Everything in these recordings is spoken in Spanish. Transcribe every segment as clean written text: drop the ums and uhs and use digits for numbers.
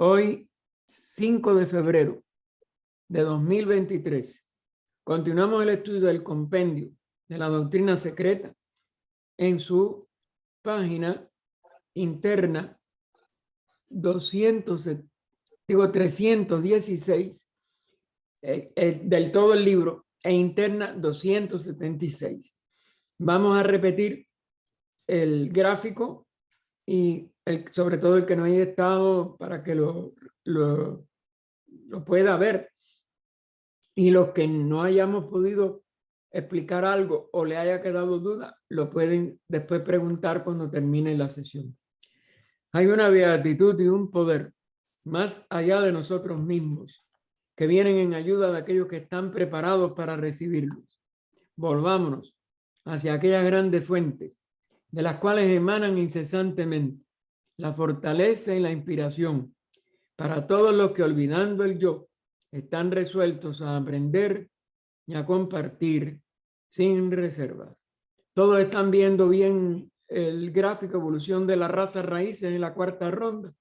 Hoy, 5 de febrero de 2023, continuamos el estudio del compendio de la doctrina secreta en su página interna 316 del todo el libro e interna 276. Vamos a repetir el gráfico y sobre todo el que no haya estado para que lo pueda ver, y los que no hayamos podido explicar algo o le haya quedado duda, lo pueden después preguntar cuando termine la sesión. Hay una beatitud y un poder más allá de nosotros mismos que vienen en ayuda de aquellos que están preparados para recibirlos. Volvámonos hacia aquellas grandes fuentes de las cuales emanan incesantemente la fortaleza y la inspiración para todos los que, olvidando el yo, están resueltos a aprender y a compartir sin reservas. Todos están viendo bien el gráfico evolución de las razas raíces en la cuarta ronda.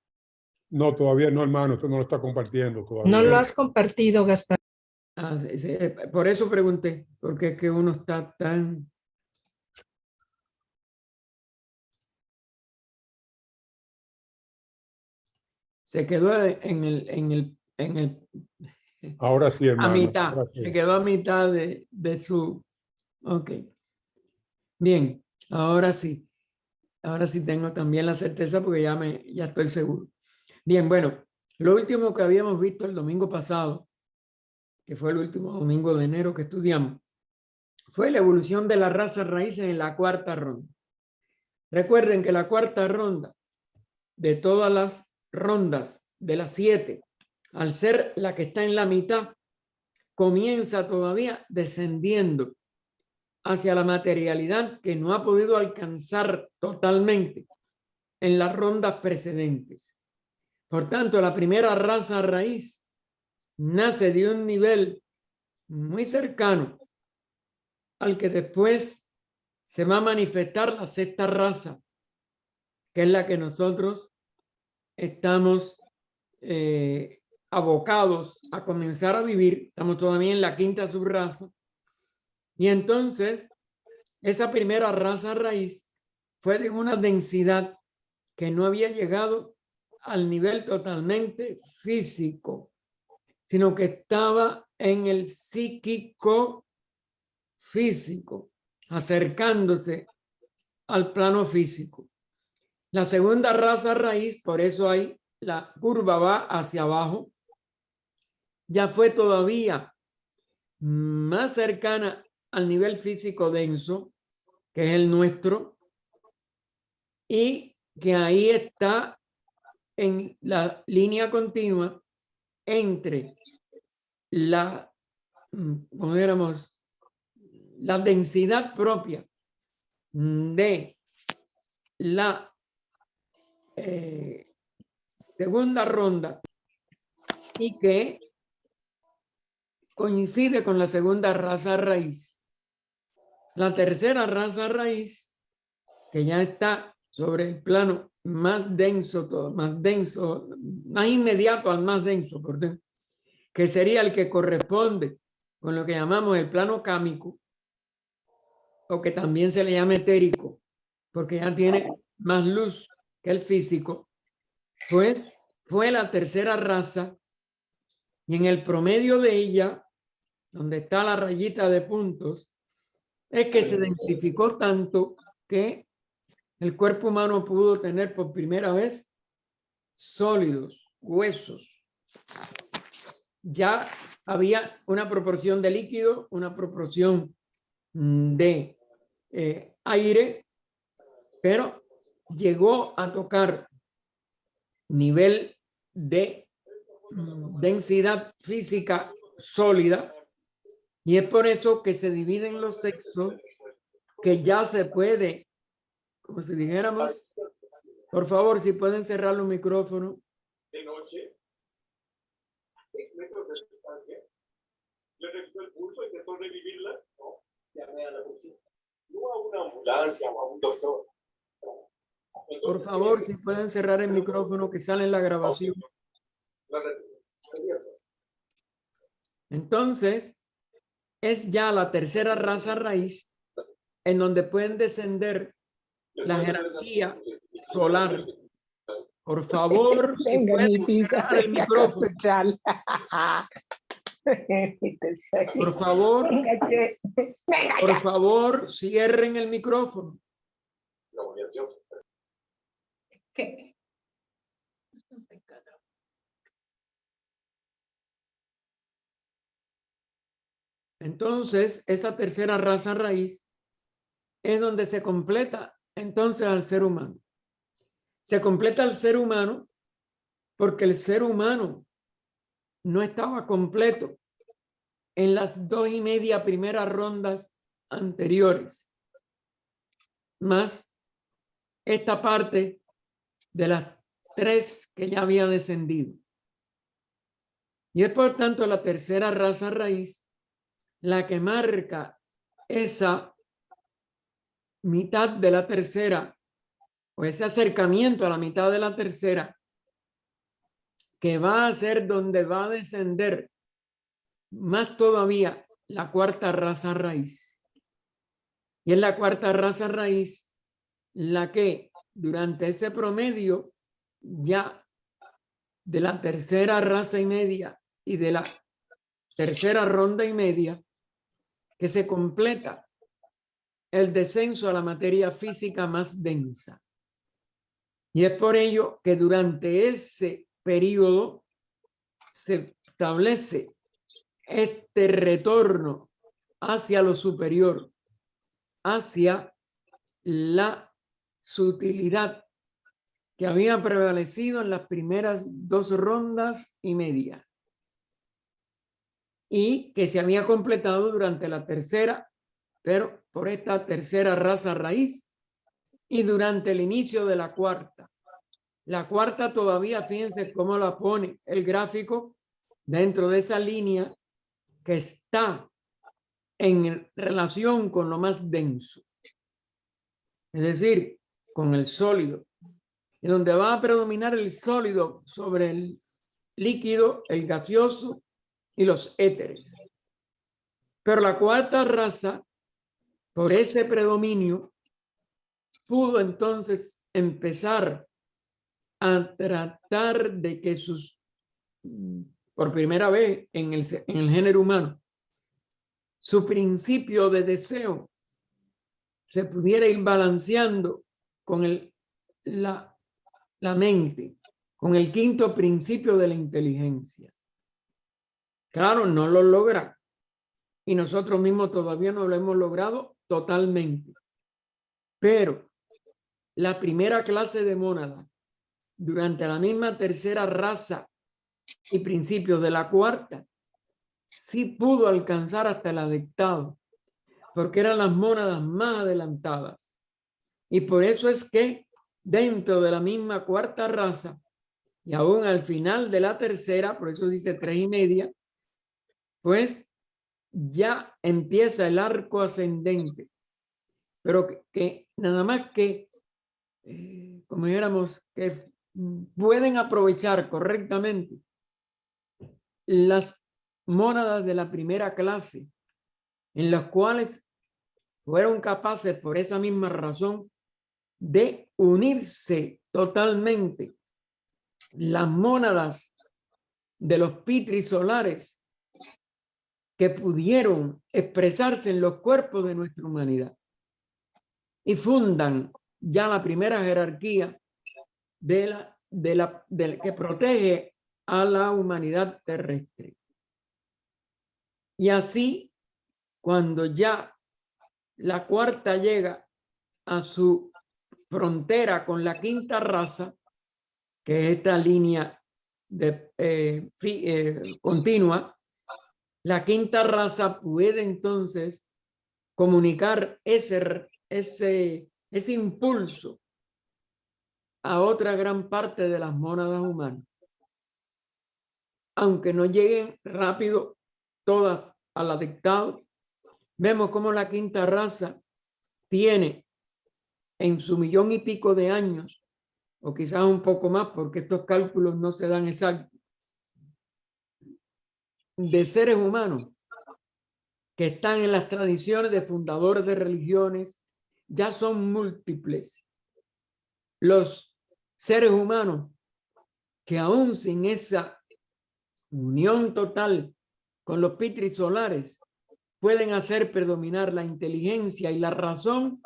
No, todavía no, hermano, usted no lo está compartiendo todavía. No lo has compartido, Gaspar. Sí, por eso pregunté, porque es que uno está tan... Se quedó en el ahora sí, hermano. a mitad, Ahora sí. se quedó a mitad de su... Ok. Bien, ahora sí. Ahora sí tengo también la certeza porque ya estoy seguro. Bien, bueno, lo último que habíamos visto el domingo pasado, que fue el último domingo de enero que estudiamos, fue la evolución de las razas raíces en la cuarta ronda. Recuerden que la cuarta ronda, de todas las rondas de las 7, al ser la que está en la mitad, comienza todavía descendiendo hacia la materialidad que no ha podido alcanzar totalmente en las rondas precedentes. Por tanto, la primera raza raíz nace de un nivel muy cercano al que después se va a manifestar la sexta raza, que es la que nosotros estamos abocados a comenzar a vivir. Estamos todavía en la quinta subraza. Y entonces, esa primera raza raíz fue de una densidad que no había llegado al nivel totalmente físico, sino que estaba en el psíquico físico, acercándose al plano físico. La segunda raza raíz, por eso ahí la curva va hacia abajo, ya fue todavía más cercana al nivel físico denso, que es el nuestro, y que ahí está en la línea continua entre la, como diéramos, la densidad propia de la segunda ronda y que coincide con la segunda raza raíz. La tercera raza raíz, que ya está sobre el plano más denso, más inmediato al más denso, perdón, que sería el que corresponde con lo que llamamos el plano cámico, o que también se le llama etérico, porque ya tiene más luz que el físico, pues fue la tercera raza, y en el promedio de ella, donde está la rayita de puntos, es que se densificó tanto que el cuerpo humano pudo tener por primera vez sólidos, huesos. Ya había una proporción de líquido, una proporción de aire, pero llegó a tocar nivel de densidad física sólida, y es por eso que se dividen los sexos, que ya se puede, como si dijéramos, por favor, si pueden cerrar los micrófonos. De noche, a 6 metros de distancia, le revisó el pulso, intentó revivirla, no, llamé a la policía, no a una ambulancia o a un doctor. Por favor, si pueden cerrar el micrófono que sale en la grabación. Entonces, es ya la tercera raza raíz en donde pueden descender la jerarquía solar. Por favor, si Venga, pueden nietita, cerrar el venga, micrófono. escucharla. Por favor, Venga, che. Venga, por ya. favor, cierren el micrófono. ¿Qué? Entonces, esa tercera raza raíz es donde se completa entonces al ser humano. Se completa al ser humano porque el ser humano no estaba completo en las 2.5 primeras rondas anteriores, más esta parte de las 3 que ya había descendido. Y es por tanto la tercera raza raíz la que marca esa mitad de la tercera o ese acercamiento a la mitad de la tercera, que va a ser donde va a descender más todavía la cuarta raza raíz. Y es la cuarta raza raíz la que durante ese promedio ya de la tercera raza y media y de la tercera ronda y media, que se completa el descenso a la materia física más densa. Y es por ello que durante ese periodo se establece este retorno hacia lo superior, hacia la sutilidad que había prevalecido en las primeras 2 rondas y media y que se había completado durante la tercera, pero por esta tercera raza raíz y durante el inicio de la cuarta. La cuarta todavía, fíjense cómo la pone el gráfico dentro de esa línea que está en relación con lo más denso, es decir, con el sólido, y donde va a predominar el sólido sobre el líquido, el gaseoso y los éteres. Pero la cuarta raza, por ese predominio, pudo entonces empezar a tratar de que por primera vez en el género humano, su principio de deseo se pudiera ir balanceando con la mente, con el quinto principio de la inteligencia. Claro, no lo logra. Y nosotros mismos todavía no lo hemos logrado totalmente. Pero la primera clase de mónadas, durante la misma tercera raza y principios de la cuarta, sí pudo alcanzar hasta el adectado, porque eran las mónadas más adelantadas. Y por eso es que dentro de la misma cuarta raza, y aún al final de la tercera, por eso dice 3.5, pues ya empieza el arco ascendente, pero que nada más que, como dijéramos, que pueden aprovechar correctamente las mónadas de la primera clase, en las cuales fueron capaces por esa misma razón de unirse totalmente las mónadas de los pitris solares que pudieron expresarse en los cuerpos de nuestra humanidad y fundan ya la primera jerarquía que protege a la humanidad terrestre. Y así, cuando ya la cuarta llega a su frontera con la quinta raza, que es esta línea continua, la quinta raza puede entonces comunicar ese impulso a otra gran parte de las mónadas humanas. Aunque no lleguen rápido todas al adectado, vemos cómo la quinta raza tiene en su 1.000.000 y pico de años, o quizás un poco más, porque estos cálculos no se dan exactos, de seres humanos que están en las tradiciones de fundadores de religiones ya son múltiples. Los seres humanos que aún sin esa unión total con los pitris solares pueden hacer predominar la inteligencia y la razón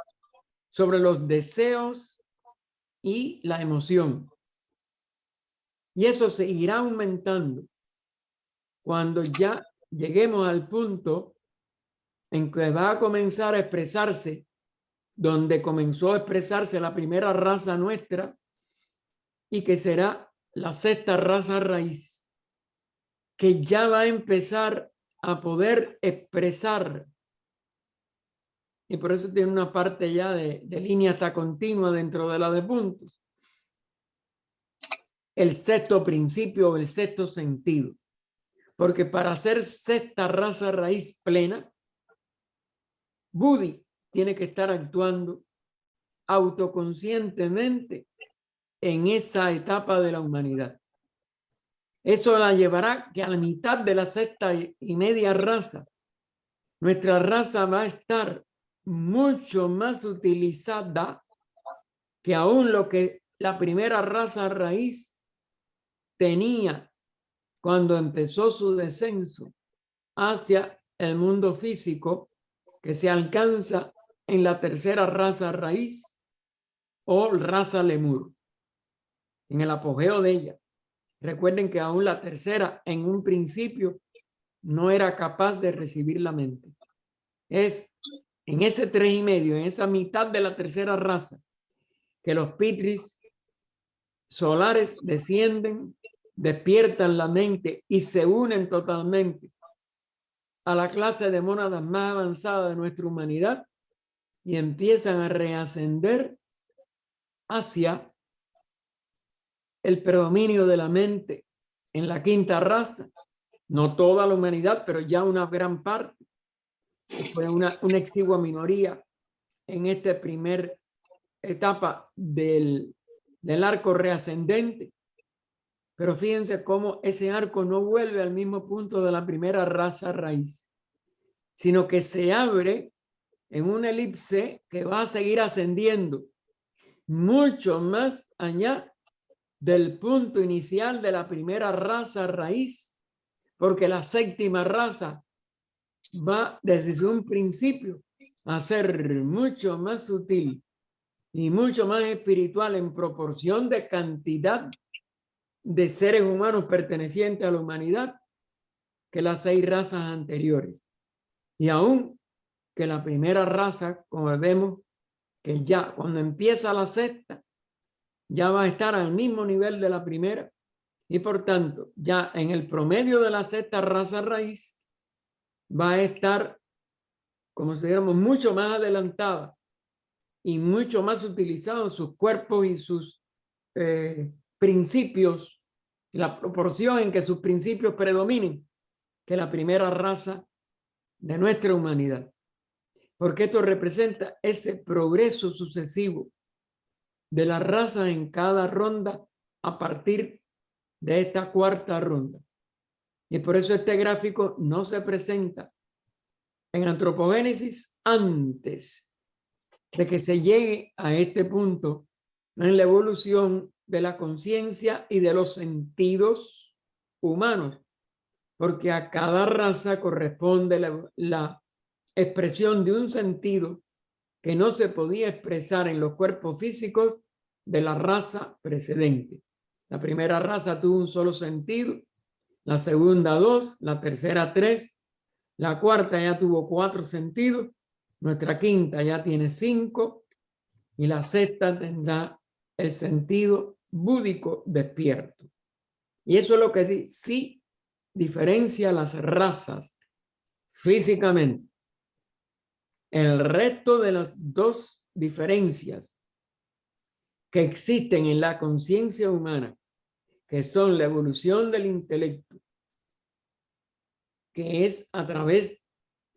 sobre los deseos y la emoción. Y eso se irá aumentando cuando ya lleguemos al punto en que va a comenzar a expresarse, donde comenzó a expresarse la primera raza nuestra y que será la sexta raza raíz, que ya va a empezar a poder expresar. Y por eso tiene una parte ya de línea hasta continua dentro de la de puntos. El sexto principio, el sexto sentido. Porque para ser sexta raza raíz plena, Budi tiene que estar actuando autoconscientemente en esa etapa de la humanidad. Eso la llevará que a la mitad de la sexta y media raza, nuestra raza va a estar mucho más utilizada que aún lo que la primera raza raíz tenía cuando empezó su descenso hacia el mundo físico, que se alcanza en la tercera raza raíz o raza lemur, en el apogeo de ella. Recuerden que aún la tercera en un principio no era capaz de recibir la mente. Es en ese 3,5, en esa mitad de la tercera raza, que los pitris solares descienden, despiertan la mente y se unen totalmente a la clase de mónadas más avanzada de nuestra humanidad y empiezan a reascender hacia el predominio de la mente en la quinta raza. No toda la humanidad, pero ya una gran parte. Fue una exigua minoría en esta primera etapa del arco reascendente. Pero fíjense cómo ese arco no vuelve al mismo punto de la primera raza raíz, sino que se abre en una elipse que va a seguir ascendiendo mucho más allá del punto inicial de la primera raza raíz, porque la séptima raza va desde un principio a ser mucho más sutil y mucho más espiritual en proporción de cantidad de seres humanos pertenecientes a la humanidad que las 6 razas anteriores. Y aún que la primera raza, como vemos, que ya cuando empieza la sexta, ya va a estar al mismo nivel de la primera y por tanto ya en el promedio de la sexta raza raíz va a estar, como si dijéramos, mucho más adelantada y mucho más utilizado sus cuerpos y sus principios, la proporción en que sus principios predominen que la primera raza de nuestra humanidad. Porque esto representa ese progreso sucesivo de la raza en cada ronda a partir de esta cuarta ronda. Y por eso este gráfico no se presenta en antropogénesis antes de que se llegue a este punto en la evolución de la conciencia y de los sentidos humanos, porque a cada raza corresponde la expresión de un sentido que no se podía expresar en los cuerpos físicos de la raza precedente. La primera raza tuvo un solo sentido, la segunda 2, la tercera 3, la cuarta ya tuvo 4 sentidos, nuestra quinta ya tiene 5 y la sexta tendrá el sentido búdico despierto. Y eso es lo que sí diferencia las razas físicamente. El resto de las 2 diferencias que existen en la conciencia humana, que son la evolución del intelecto, que es a través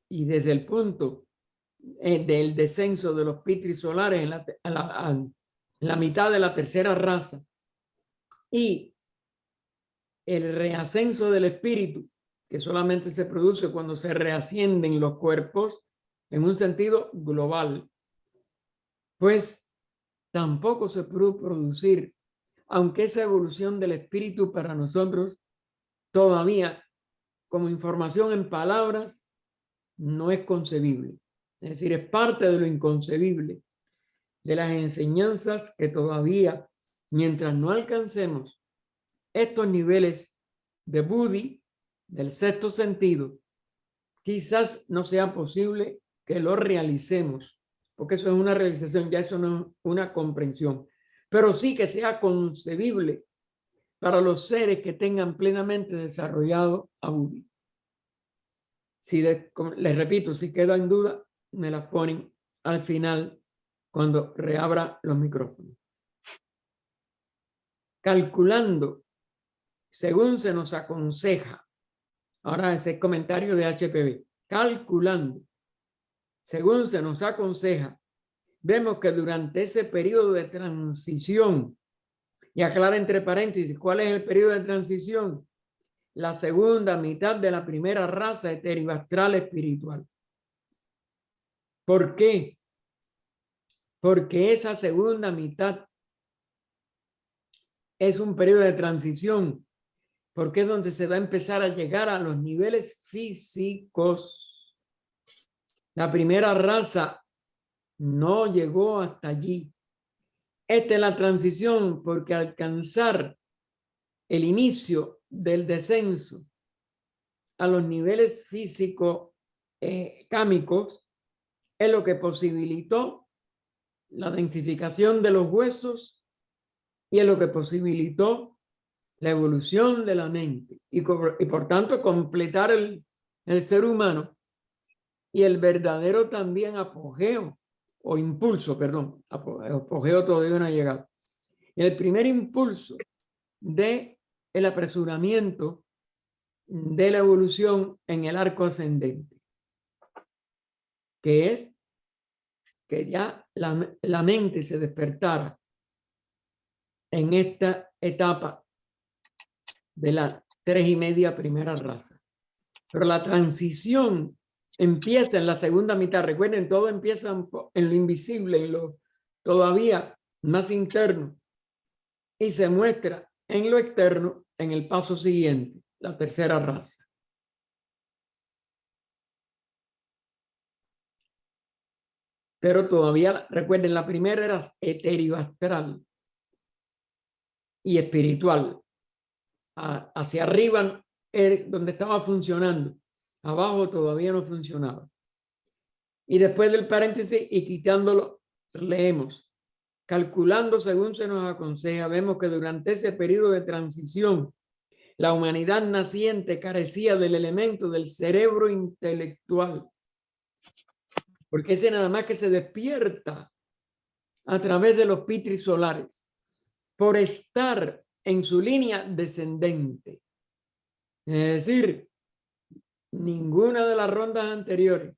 y desde el punto del descenso de los pitris solares en la mitad de la tercera raza y el reascenso del espíritu que solamente se produce cuando se reascienden los cuerpos en un sentido global, pues tampoco se pudo producir, aunque esa evolución del espíritu para nosotros todavía como información en palabras no es concebible. Es decir, es parte de lo inconcebible, de las enseñanzas que todavía, mientras no alcancemos estos niveles de Buddhi, del sexto sentido, quizás no sea posible que lo realicemos, porque eso es una realización, ya eso no es una comprensión, pero sí que sea concebible para los seres que tengan plenamente desarrollado a Buddhi. Si les repito, si queda en duda, me las ponen al final cuando reabra los micrófonos. Calculando, según se nos aconseja, ahora ese comentario de HPV, calculando, según se nos aconseja, vemos que durante ese periodo de transición, y aclara entre paréntesis, ¿cuál es el periodo de transición? La segunda mitad de la primera raza eteriastral espiritual. ¿Por qué? Porque esa segunda mitad es un periodo de transición, porque es donde se va a empezar a llegar a los niveles físicos. La primera raza no llegó hasta allí. Esta es la transición, porque alcanzar el inicio del descenso a los niveles físico cámicos es lo que posibilitó la densificación de los huesos y es lo que posibilitó la evolución de la mente y por tanto completar el ser humano y el verdadero también apogeo o impulso, perdón, apogeo todavía no ha llegado. El primer impulso de el apresuramiento de la evolución en el arco ascendente, que es que ya la mente se despertara en esta etapa de la 3,5 primera raza. Pero la transición empieza en la segunda mitad. Recuerden, todo empieza en lo invisible, en lo todavía más interno, y se muestra en lo externo en el paso siguiente, la tercera raza. Pero todavía, recuerden, la primera era eteroastral y espiritual. Hacia arriba donde estaba funcionando, abajo todavía no funcionaba. Y después del paréntesis y quitándolo, leemos: calculando según se nos aconseja, vemos que durante ese periodo de transición, la humanidad naciente carecía del elemento del cerebro intelectual, porque ese nada más que se despierta a través de los pitris solares, por estar en su línea descendente. Es decir, ninguna de las rondas anteriores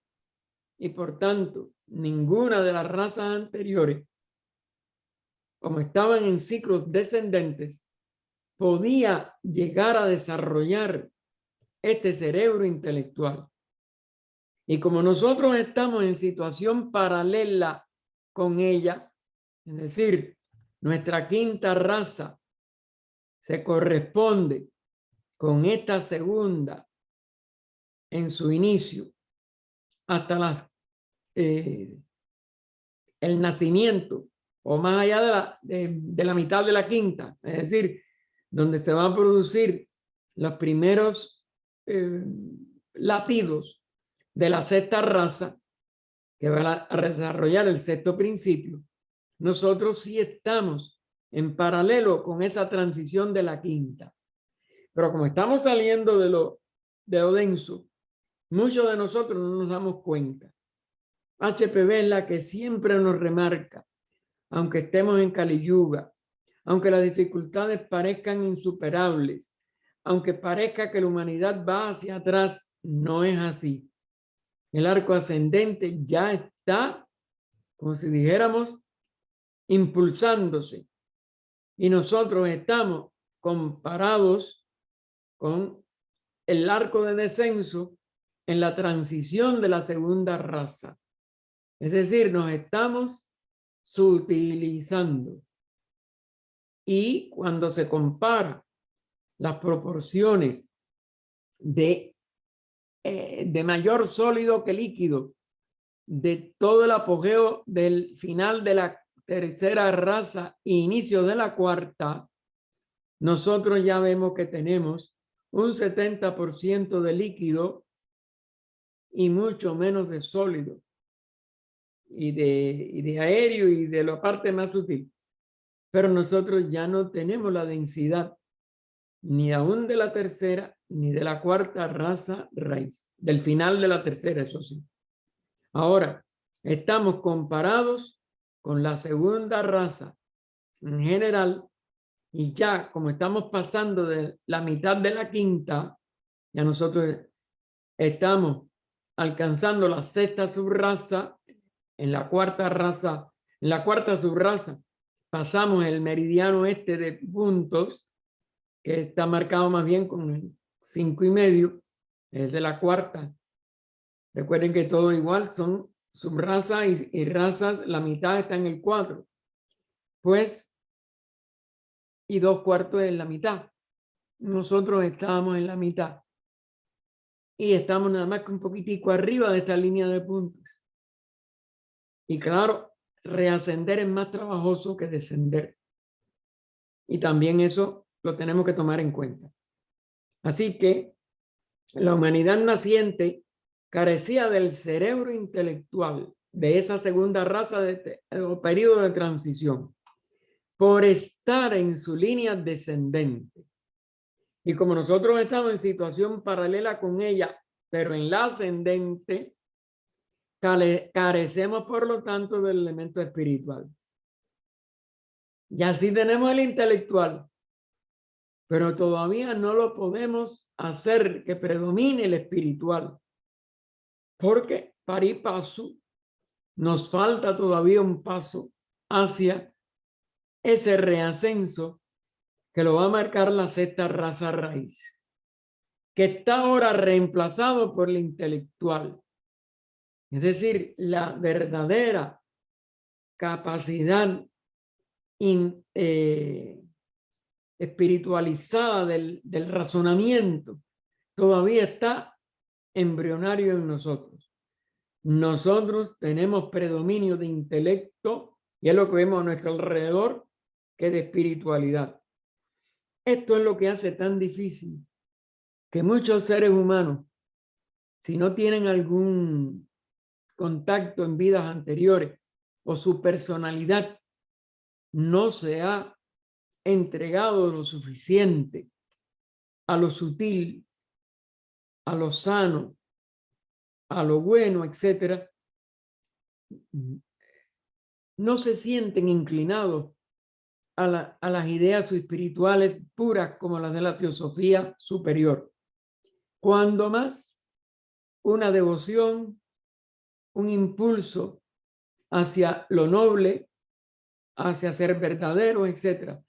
y por tanto ninguna de las razas anteriores, como estaban en ciclos descendentes, podía llegar a desarrollar este cerebro intelectual. Y como nosotros estamos en situación paralela con ella, es decir, nuestra quinta raza se corresponde con esta segunda en su inicio hasta el nacimiento o más allá de la mitad de la quinta, es decir, donde se van a producir los primeros latidos de la sexta raza que va a desarrollar el sexto principio. Nosotros sí estamos en paralelo con esa transición de la quinta. Pero como estamos saliendo de lo denso, muchos de nosotros no nos damos cuenta. HPV es la que siempre nos remarca, aunque estemos en Kali Yuga, aunque las dificultades parezcan insuperables, aunque parezca que la humanidad va hacia atrás, no es así. El arco ascendente ya está, como si dijéramos, impulsándose. Y nosotros estamos comparados con el arco de descenso en la transición de la segunda raza. Es decir, nos estamos sutilizando. Y cuando se compara las proporciones de mayor sólido que líquido de todo el apogeo del final de la tercera raza e inicio de la cuarta, nosotros ya vemos que tenemos un 70% de líquido y mucho menos de sólido y de aéreo y de la parte más sutil. Pero nosotros ya no tenemos la densidad ni aún de la tercera ni de la cuarta raza raíz, del final de la tercera, eso sí. Ahora, estamos comparados con la segunda raza en general y ya como estamos pasando de la mitad de la quinta, ya nosotros estamos alcanzando la sexta subraza, en la cuarta raza, en la cuarta subraza pasamos el meridiano este de puntos, que está marcado más bien con el 5,5, es de la cuarta. Recuerden que todo igual son subrazas y razas, la mitad está en el 4. Pues, y 2/4 en la mitad. Nosotros estábamos en la mitad. Y estamos nada más que un poquitico arriba de esta línea de puntos. Y claro, reascender es más trabajoso que descender. Y también eso lo tenemos que tomar en cuenta. Así que la humanidad naciente carecía del cerebro intelectual de esa segunda raza o periodo de transición por estar en su línea descendente. Y como nosotros estamos en situación paralela con ella, pero en la ascendente, carecemos por lo tanto del elemento espiritual. Y así tenemos el intelectual, pero todavía no lo podemos hacer que predomine el espiritual, porque pari paso nos falta todavía un paso hacia ese reascenso que lo va a marcar la sexta raza raíz, que está ahora reemplazado por el intelectual. Es decir, la verdadera capacidad espiritualizada del razonamiento todavía está embrionario en nosotros. Nosotros tenemos predominio de intelecto y es lo que vemos a nuestro alrededor que de espiritualidad. Esto es lo que hace tan difícil que muchos seres humanos, si no tienen algún contacto en vidas anteriores o su personalidad no se ha entregado lo suficiente a lo sutil, a lo sano, a lo bueno, etcétera, no se sienten inclinados a las ideas espirituales puras como las de la teosofía superior. Cuando más una devoción, un impulso hacia lo noble, hacia ser verdadero, etcétera,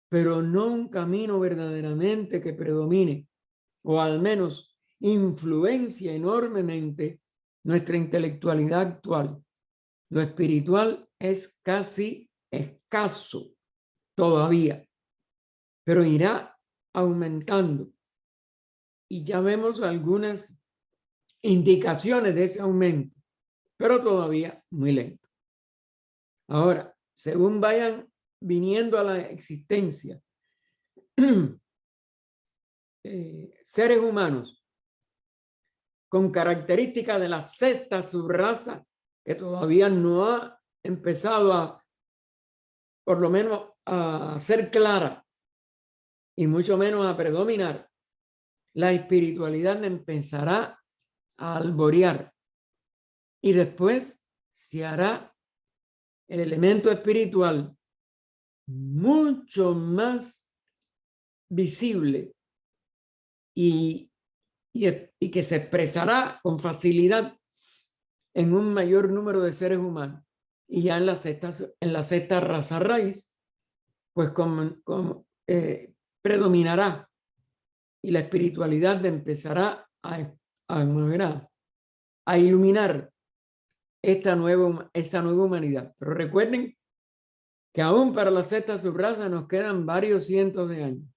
pero no un camino verdaderamente que predomine o al menos influencia enormemente nuestra intelectualidad actual. Lo espiritual es casi escaso todavía, pero irá aumentando. Y ya vemos algunas indicaciones de ese aumento, pero todavía muy lento. Ahora, según vayan viniendo a la existencia seres humanos con características de la sexta subraza, que todavía no ha empezado a, por lo menos, a ser clara y mucho menos a predominar, la espiritualidad empezará a alborear y después se hará el elemento espiritual mucho más visible y que se expresará con facilidad en un mayor número de seres humanos. Y ya en la sexta raza raíz, pues predominará y la espiritualidad empezará a iluminar esa nueva humanidad. Pero recuerden que aún para la sexta subraza nos quedan varios cientos de años.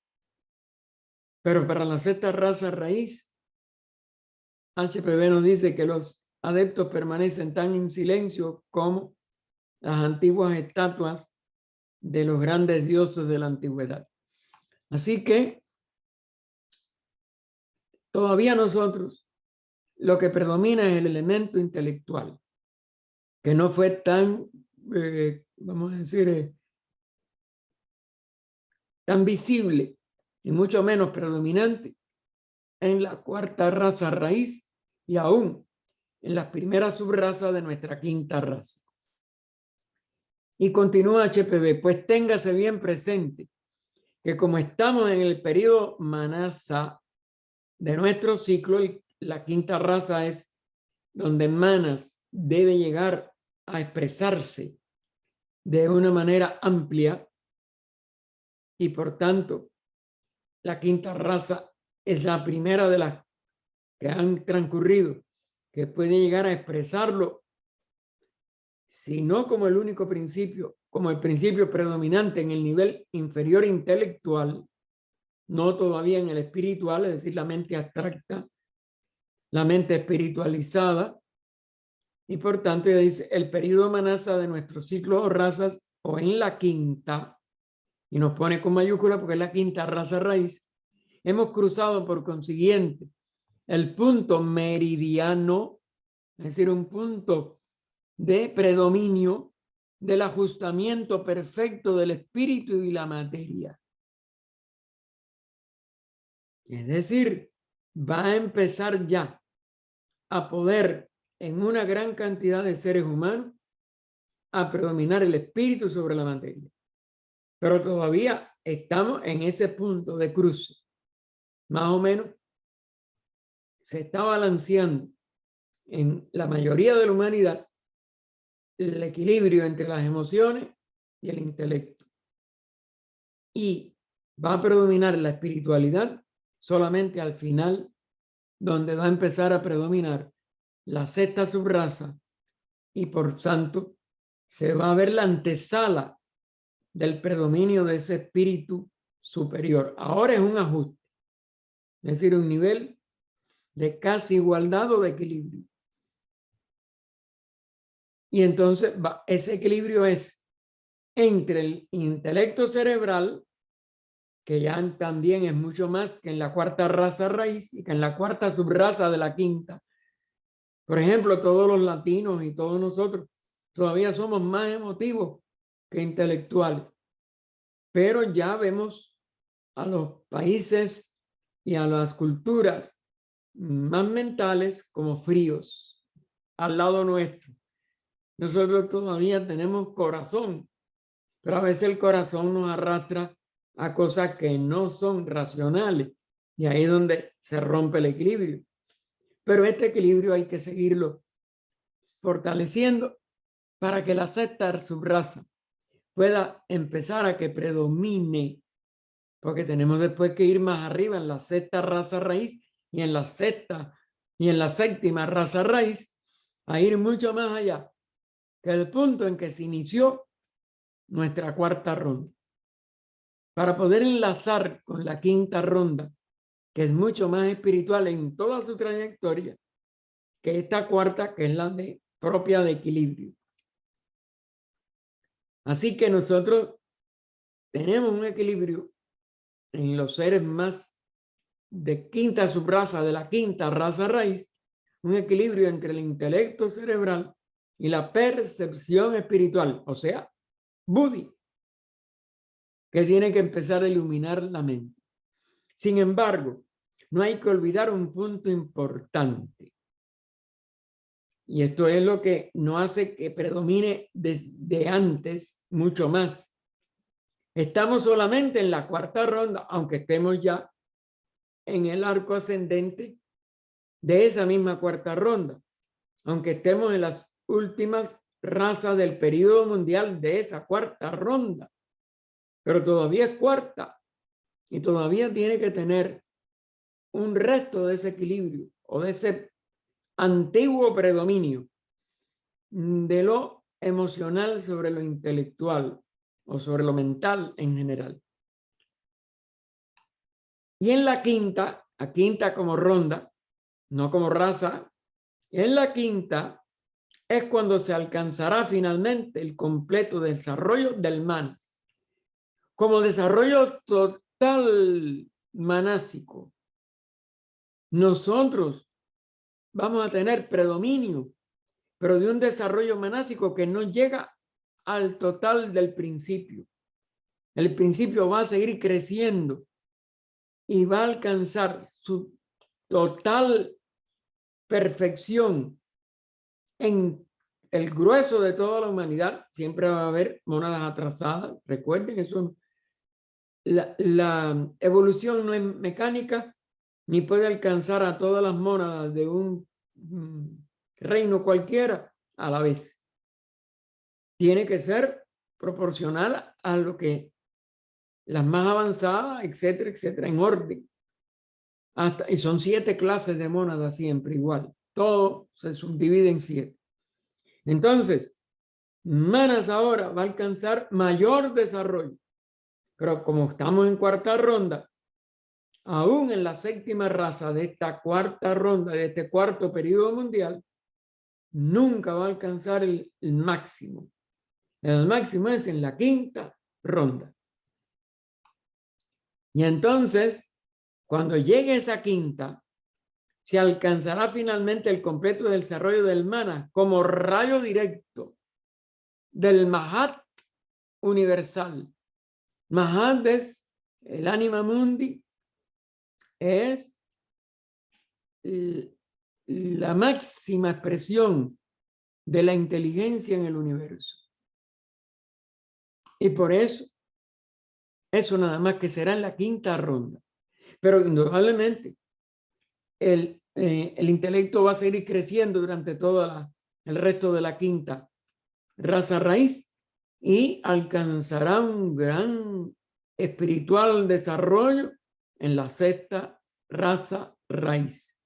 Pero para la sexta raza raíz, HPV nos dice que los adeptos permanecen tan en silencio como las antiguas estatuas de los grandes dioses de la antigüedad. Así que todavía nosotros lo que predomina es el elemento intelectual, que no fue tan, vamos a decir, tan visible y mucho menos predominante en la cuarta raza raíz y aún en las primeras subrazas de nuestra quinta raza. Y continúa HPV, pues téngase bien presente que como estamos en el periodo Manasa de nuestro ciclo, la quinta raza es donde Manas debe llegar a expresarse de una manera amplia y por tanto la quinta raza es la primera de las que han transcurrido que puede llegar a expresarlo, si no como el único principio, como el principio predominante en el nivel inferior intelectual, no todavía en el espiritual, es decir, la mente abstracta, la mente espiritualizada, y por tanto ella dice, el periodo Manasa de nuestro ciclo o razas, o en la quinta, y nos pone con mayúscula porque es la quinta raza raíz, hemos cruzado por consiguiente el punto meridiano, es decir, un punto de predominio del ajustamiento perfecto del espíritu y la materia. Es decir, va a empezar ya a poder en una gran cantidad de seres humanos a predominar el espíritu sobre la materia. Pero todavía estamos en ese punto de cruce. Más o menos se está balanceando en la mayoría de la humanidad el equilibrio entre las emociones y el intelecto. Y va a predominar la espiritualidad solamente al final, donde va a empezar a predominar la sexta subraza y por tanto se va a ver la antesala del predominio de ese espíritu superior. Ahora es un ajuste, es decir, un nivel de casi igualdad o de equilibrio. Y entonces ese equilibrio es entre el intelecto cerebral, que ya también es mucho más que en la cuarta raza raíz y que en la cuarta subraza de la quinta. Por ejemplo, todos los latinos y todos nosotros todavía somos más emotivos que intelectuales. Pero ya vemos a los países y a las culturas más mentales como fríos al lado nuestro. Nosotros todavía tenemos corazón, pero a veces el corazón nos arrastra a cosas que no son racionales y ahí es donde se rompe el equilibrio. Pero este equilibrio hay que seguirlo fortaleciendo para que la sexta subraza pueda empezar a que predomine, porque tenemos después que ir más arriba en la sexta raza raíz y en la sexta y en la séptima raza raíz, a ir mucho más allá que el punto en que se inició nuestra cuarta ronda. Para poder enlazar con la quinta ronda, que es mucho más espiritual en toda su trayectoria, que esta cuarta, que es la propia de equilibrio. Así que nosotros tenemos un equilibrio en los seres más de quinta subraza, de la quinta raza raíz, un equilibrio entre el intelecto cerebral y la percepción espiritual, o sea, Buddhi, que tiene que empezar a iluminar la mente. Sin embargo, no hay que olvidar un punto importante. Y esto es lo que no hace que predomine desde antes mucho más. Estamos solamente en la cuarta ronda, aunque estemos ya en el arco ascendente de esa misma cuarta ronda, aunque estemos en las últimas razas del periodo mundial de esa cuarta ronda, pero todavía es cuarta y todavía tiene que tener un resto de ese equilibrio o de ese antiguo predominio de lo emocional sobre lo intelectual o sobre lo mental en general. Y en la quinta, a quinta como ronda, no como raza, en la quinta es cuando se alcanzará finalmente el completo desarrollo del manas. Como desarrollo total manásico, nosotros vamos a tener predominio, pero de un desarrollo manásico que no llega al total del principio. El principio va a seguir creciendo y va a alcanzar su total perfección en el grueso de toda la humanidad. Siempre va a haber mónadas atrasadas. Recuerden, eso, la evolución no es mecánica ni puede alcanzar a todas las mónadas de un reino cualquiera a la vez. Tiene que ser proporcional a lo que las más avanzadas, etcétera, etcétera, en orden. Y son 7 clases de mónadas siempre igual. Todo se subdivide en 7. Entonces, manas ahora va a alcanzar mayor desarrollo. Pero como estamos en cuarta ronda, aún en la séptima raza de esta cuarta ronda, de este cuarto periodo mundial, nunca va a alcanzar el máximo. El máximo es en la quinta ronda. Y entonces, cuando llegue esa quinta, se alcanzará finalmente el completo desarrollo del mana como rayo directo del Mahat universal. Mahat es el anima mundi, es la máxima expresión de la inteligencia en el universo. Y por eso nada más que será en la quinta ronda. Pero indudablemente el intelecto va a seguir creciendo durante todo el resto de la quinta raza raíz y alcanzará un gran espiritual desarrollo en la sexta raza raíz.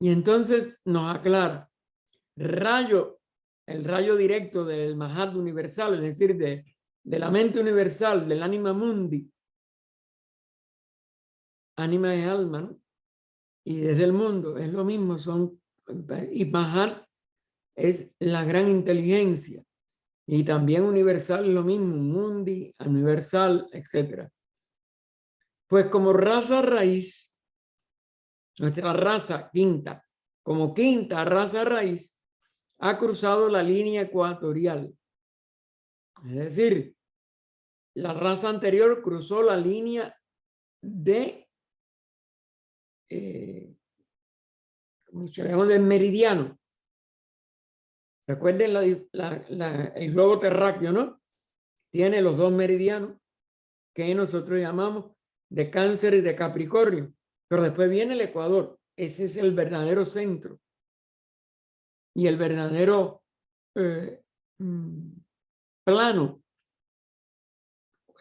Y entonces nos aclara, el rayo directo del Mahat universal, es decir, de la mente universal, del anima mundi. Ánima es alma, ¿no? Y desde el mundo es lo mismo, y Mahat es la gran inteligencia. Y también universal es lo mismo, mundi, universal, etc. Pues como raza raíz, nuestra raza quinta, como quinta raza raíz, ha cruzado la línea ecuatorial. Es decir, la raza anterior cruzó la línea de como llamamos del meridiano. Recuerden el globo terráqueo, ¿no? Tiene los 2 meridianos que nosotros llamamos de Cáncer y de Capricornio. Pero después viene el Ecuador. Ese es el verdadero centro. Y el verdadero plano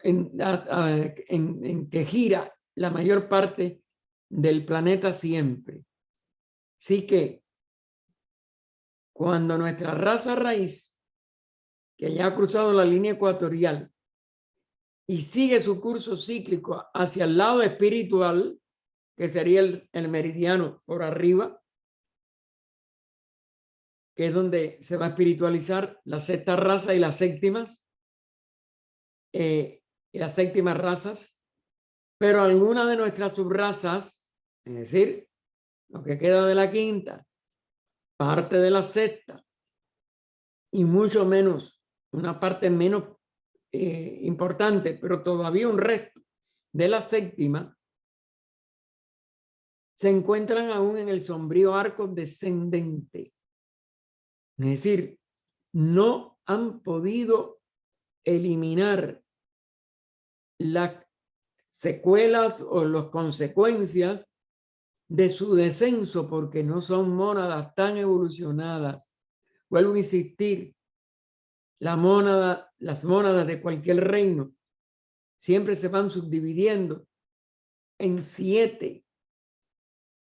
en que gira la mayor parte del planeta siempre. Así que cuando nuestra raza raíz, que ya ha cruzado la línea ecuatorial y sigue su curso cíclico hacia el lado espiritual, que sería el meridiano por arriba, que es donde se va a espiritualizar la sexta raza y las séptimas, razas, pero alguna de nuestras subrazas, es decir, lo que queda de la quinta, parte de la sexta, y mucho menos, una parte menos importante, pero todavía un resto de la séptima, se encuentran aún en el sombrío arco descendente. Es decir, no han podido eliminar las secuelas o las consecuencias de su descenso porque no son mónadas tan evolucionadas. Vuelvo a insistir, las mónadas de cualquier reino siempre se van subdividiendo en 7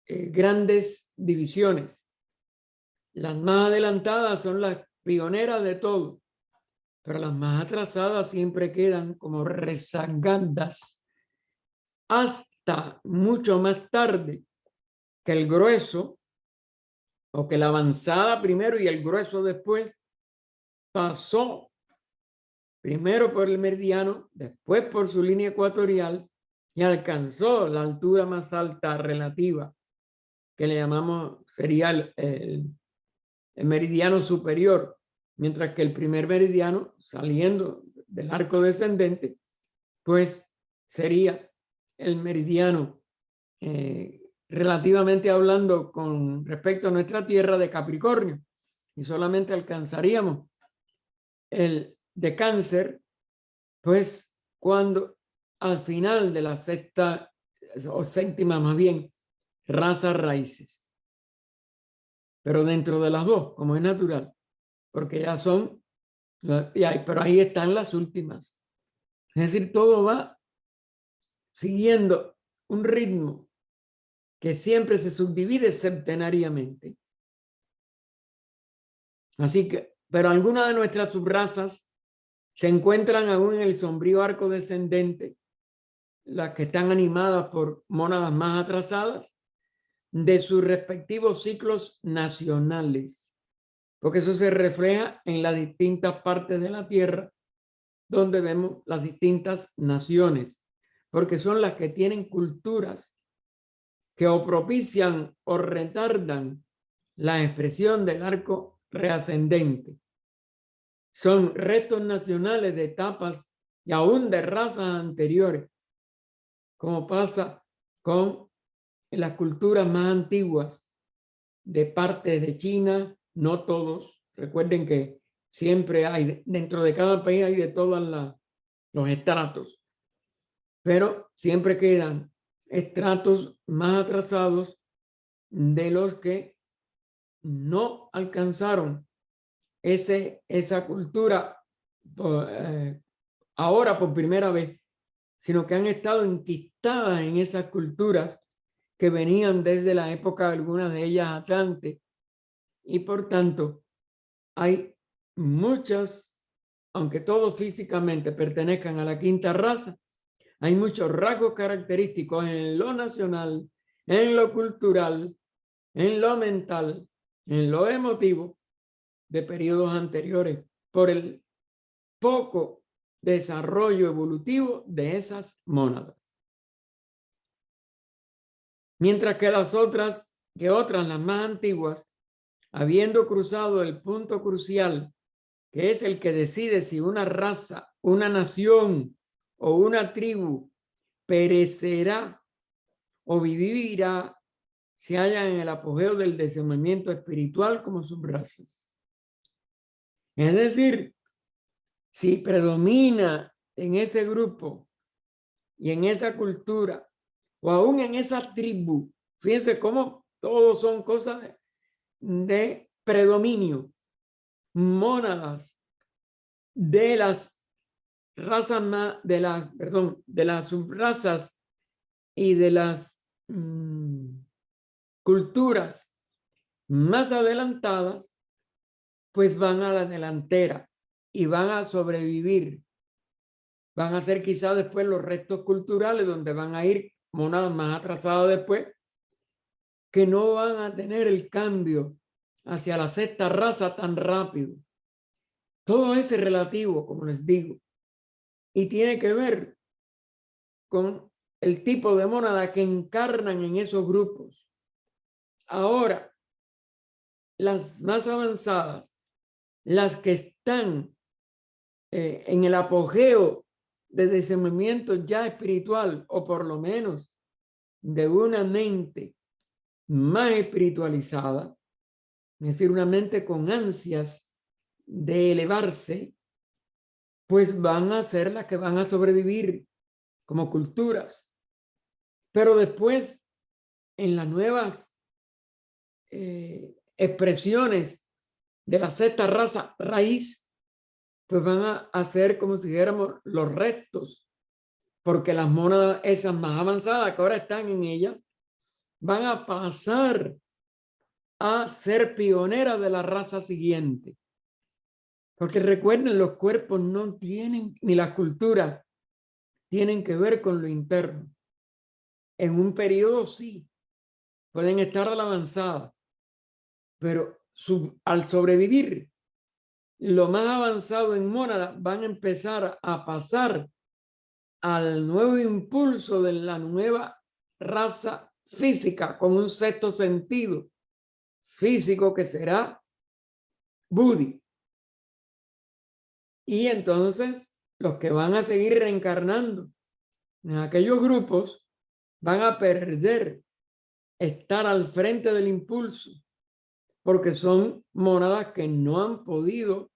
grandes divisiones. Las más adelantadas son las pioneras de todo, pero las más atrasadas siempre quedan como rezagadas hasta mucho más tarde que el grueso, o que la avanzada primero y el grueso después, pasó primero por el meridiano, después por su línea ecuatorial y alcanzó la altura más alta relativa, que le llamamos, sería el meridiano superior, mientras que el primer meridiano, saliendo del arco descendente, pues sería el meridiano, relativamente hablando con respecto a nuestra Tierra, de Capricornio, y solamente alcanzaríamos el de Cáncer, pues cuando al final de la sexta o séptima, más bien, raza raíces. Pero dentro de las dos, como es natural, porque ya son, pero ahí están las últimas. Es decir, todo va siguiendo un ritmo que siempre se subdivide septenariamente. Así que, pero algunas de nuestras subrazas se encuentran aún en el sombrío arco descendente, las que están animadas por mónadas más atrasadas de sus respectivos ciclos nacionales, porque eso se refleja en las distintas partes de la Tierra donde vemos las distintas naciones, porque son las que tienen culturas que o propician o retardan la expresión del arco reascendente. Son restos nacionales de etapas y aún de razas anteriores, como pasa con las culturas más antiguas de partes de China, no todos. Recuerden que siempre hay, dentro de cada país hay de todos los estratos, pero siempre quedan estratos más atrasados de los que no alcanzaron esa cultura ahora por primera vez, sino que han estado enquistadas en esas culturas que venían desde la época, algunas de ellas Atlante, y por tanto hay muchas, aunque todos físicamente pertenezcan a la quinta raza, hay muchos rasgos característicos en lo nacional, en lo cultural, en lo mental, en lo emotivo de periodos anteriores, por el poco desarrollo evolutivo de esas mónadas. Mientras que las otras, las más antiguas, habiendo cruzado el punto crucial, que es el que decide si una raza, una nación o una tribu perecerá o vivirá, se hallan en el apogeo del desenvolvimiento espiritual como subrazas. Es decir, si predomina en ese grupo y en esa cultura o aún en esa tribu, fíjense cómo todos son cosas de predominio, mónadas de las razas más, de las subrazas y de las culturas más adelantadas, pues van a la delantera y van a sobrevivir. Van a ser quizás después los restos culturales donde van a ir monadas más atrasadas después, que no van a tener el cambio hacia la sexta raza tan rápido. Todo es relativo, como les digo, y tiene que ver con el tipo de mónada que encarnan en esos grupos. Ahora, las más avanzadas, las que están en el apogeo de desenvolvimiento ya espiritual, o por lo menos de una mente más espiritualizada, es decir, una mente con ansias de elevarse, pues van a ser las que van a sobrevivir como culturas. Pero después, en las nuevas expresiones de la sexta raza raíz, pues van a ser como si dijéramos los restos porque las mónadas esas más avanzadas que ahora están en ellas van a pasar a ser pioneras de la raza siguiente. Porque recuerden, los cuerpos no tienen, ni las culturas tienen que ver con lo interno. En un periodo sí, pueden estar a la avanzada, pero al sobrevivir, lo más avanzado en mónada van a empezar a pasar al nuevo impulso de la nueva raza física con un sexto sentido físico que será Budi. Y entonces los que van a seguir reencarnando en aquellos grupos van a perder estar al frente del impulso porque son mónadas que no han podido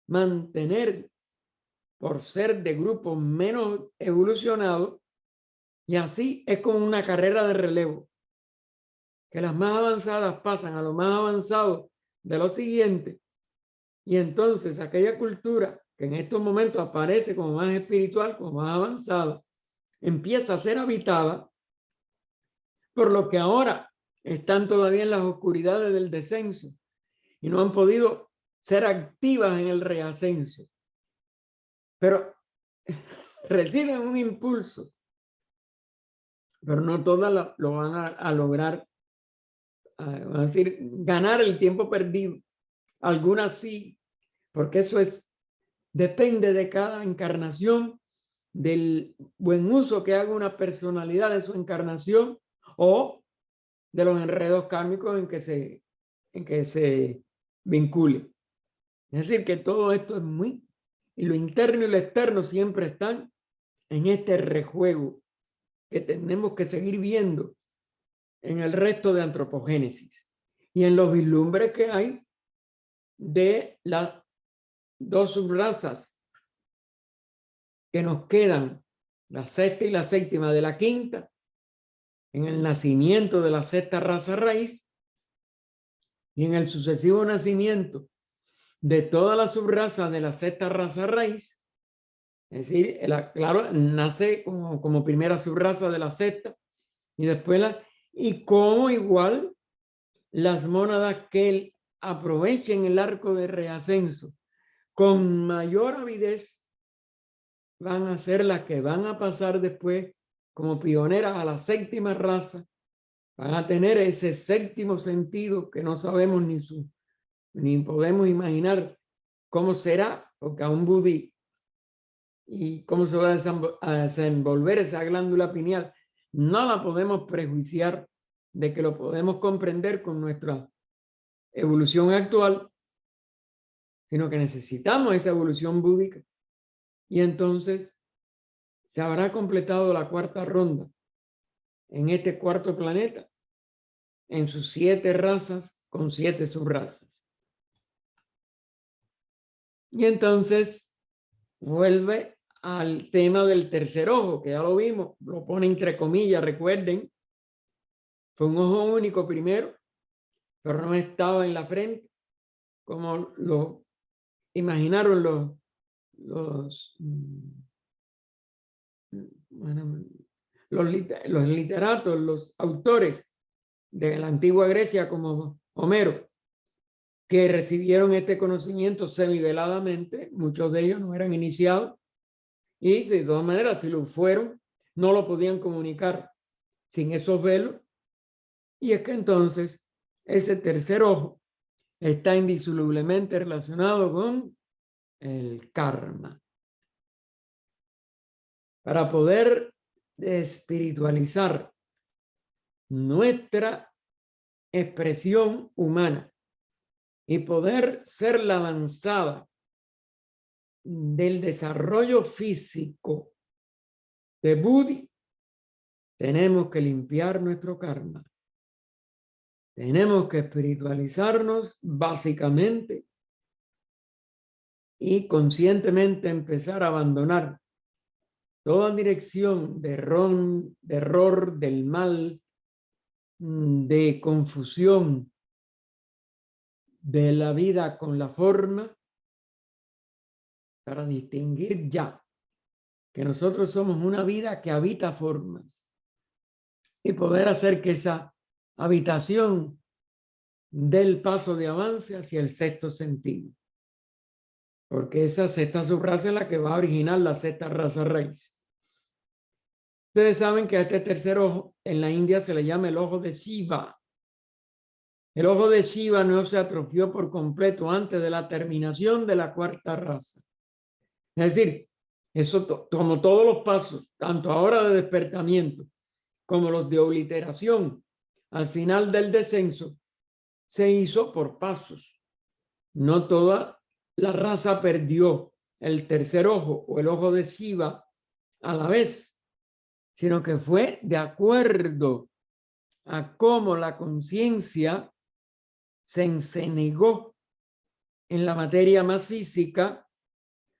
mantener por ser de grupos menos evolucionados, y así es como una carrera de relevo, que las más avanzadas pasan a lo más avanzado de lo siguiente, y entonces aquella cultura que en estos momentos aparece como más espiritual, como más avanzada, empieza a ser habitada por lo que ahora están todavía en las oscuridades del descenso y no han podido ser activas en el reascenso. Pero reciben un impulso, pero no todas lo van a lograr, van a decir, ganar el tiempo perdido. Algunas sí, porque eso depende de cada encarnación, del buen uso que haga una personalidad de su encarnación o de los enredos kármicos en que se vincule. Es decir, que todo esto es y lo interno y lo externo siempre están en este rejuego que tenemos que seguir viendo en el resto de antropogénesis y en los vislumbres que hay de las dos subrazas que nos quedan, la sexta y la séptima de la quinta, en el nacimiento de la sexta raza raíz y en el sucesivo nacimiento de todas las subrazas de la sexta raza raíz. Es decir, claro, nace como primera subraza de la sexta y después y como igual las mónadas que aprovechen el arco de reascenso con mayor avidez van a ser las que van a pasar después como pioneras a la séptima raza, van a tener ese séptimo sentido que no sabemos ni podemos imaginar cómo será, porque a un budí y cómo se va a desenvolver esa glándula pineal, no la podemos prejuiciar de que lo podemos comprender con nuestra evolución actual, sino que necesitamos esa evolución búdica. Y entonces se habrá completado la cuarta ronda en este cuarto planeta, en sus 7 razas con 7 subrazas. Y entonces vuelve al tema del tercer ojo, que ya lo vimos, lo pone entre comillas, recuerden, fue un ojo único primero, pero no estaba en la frente, como lo imaginaron los literatos, los autores de la antigua Grecia como Homero, que recibieron este conocimiento semiveladamente, muchos de ellos no eran iniciados, y de todas maneras, si lo fueron, no lo podían comunicar sin esos velos, y es que entonces ese tercer ojo está indisolublemente relacionado con el karma. Para poder espiritualizar nuestra expresión humana y poder ser la avanzada del desarrollo físico de Budi, tenemos que limpiar nuestro karma. Tenemos que espiritualizarnos básicamente y conscientemente empezar a abandonar toda dirección de error, del mal, de confusión de la vida con la forma, para distinguir ya que nosotros somos una vida que habita formas y poder hacer que esa habitación dé el paso de avance hacia el sexto sentido. Porque esa sexta subraza es la que va a originar la sexta raza raíz. Ustedes saben que a este tercer ojo en la India se le llama el ojo de Shiva. El ojo de Shiva no se atrofió por completo antes de la terminación de la cuarta raza. Es decir, eso como todos los pasos, tanto ahora de despertamiento como los de obliteración, al final del descenso, se hizo por pasos. No toda la raza perdió el tercer ojo o el ojo de Shiva a la vez, sino que fue de acuerdo a cómo la conciencia se encenegó en la materia más física,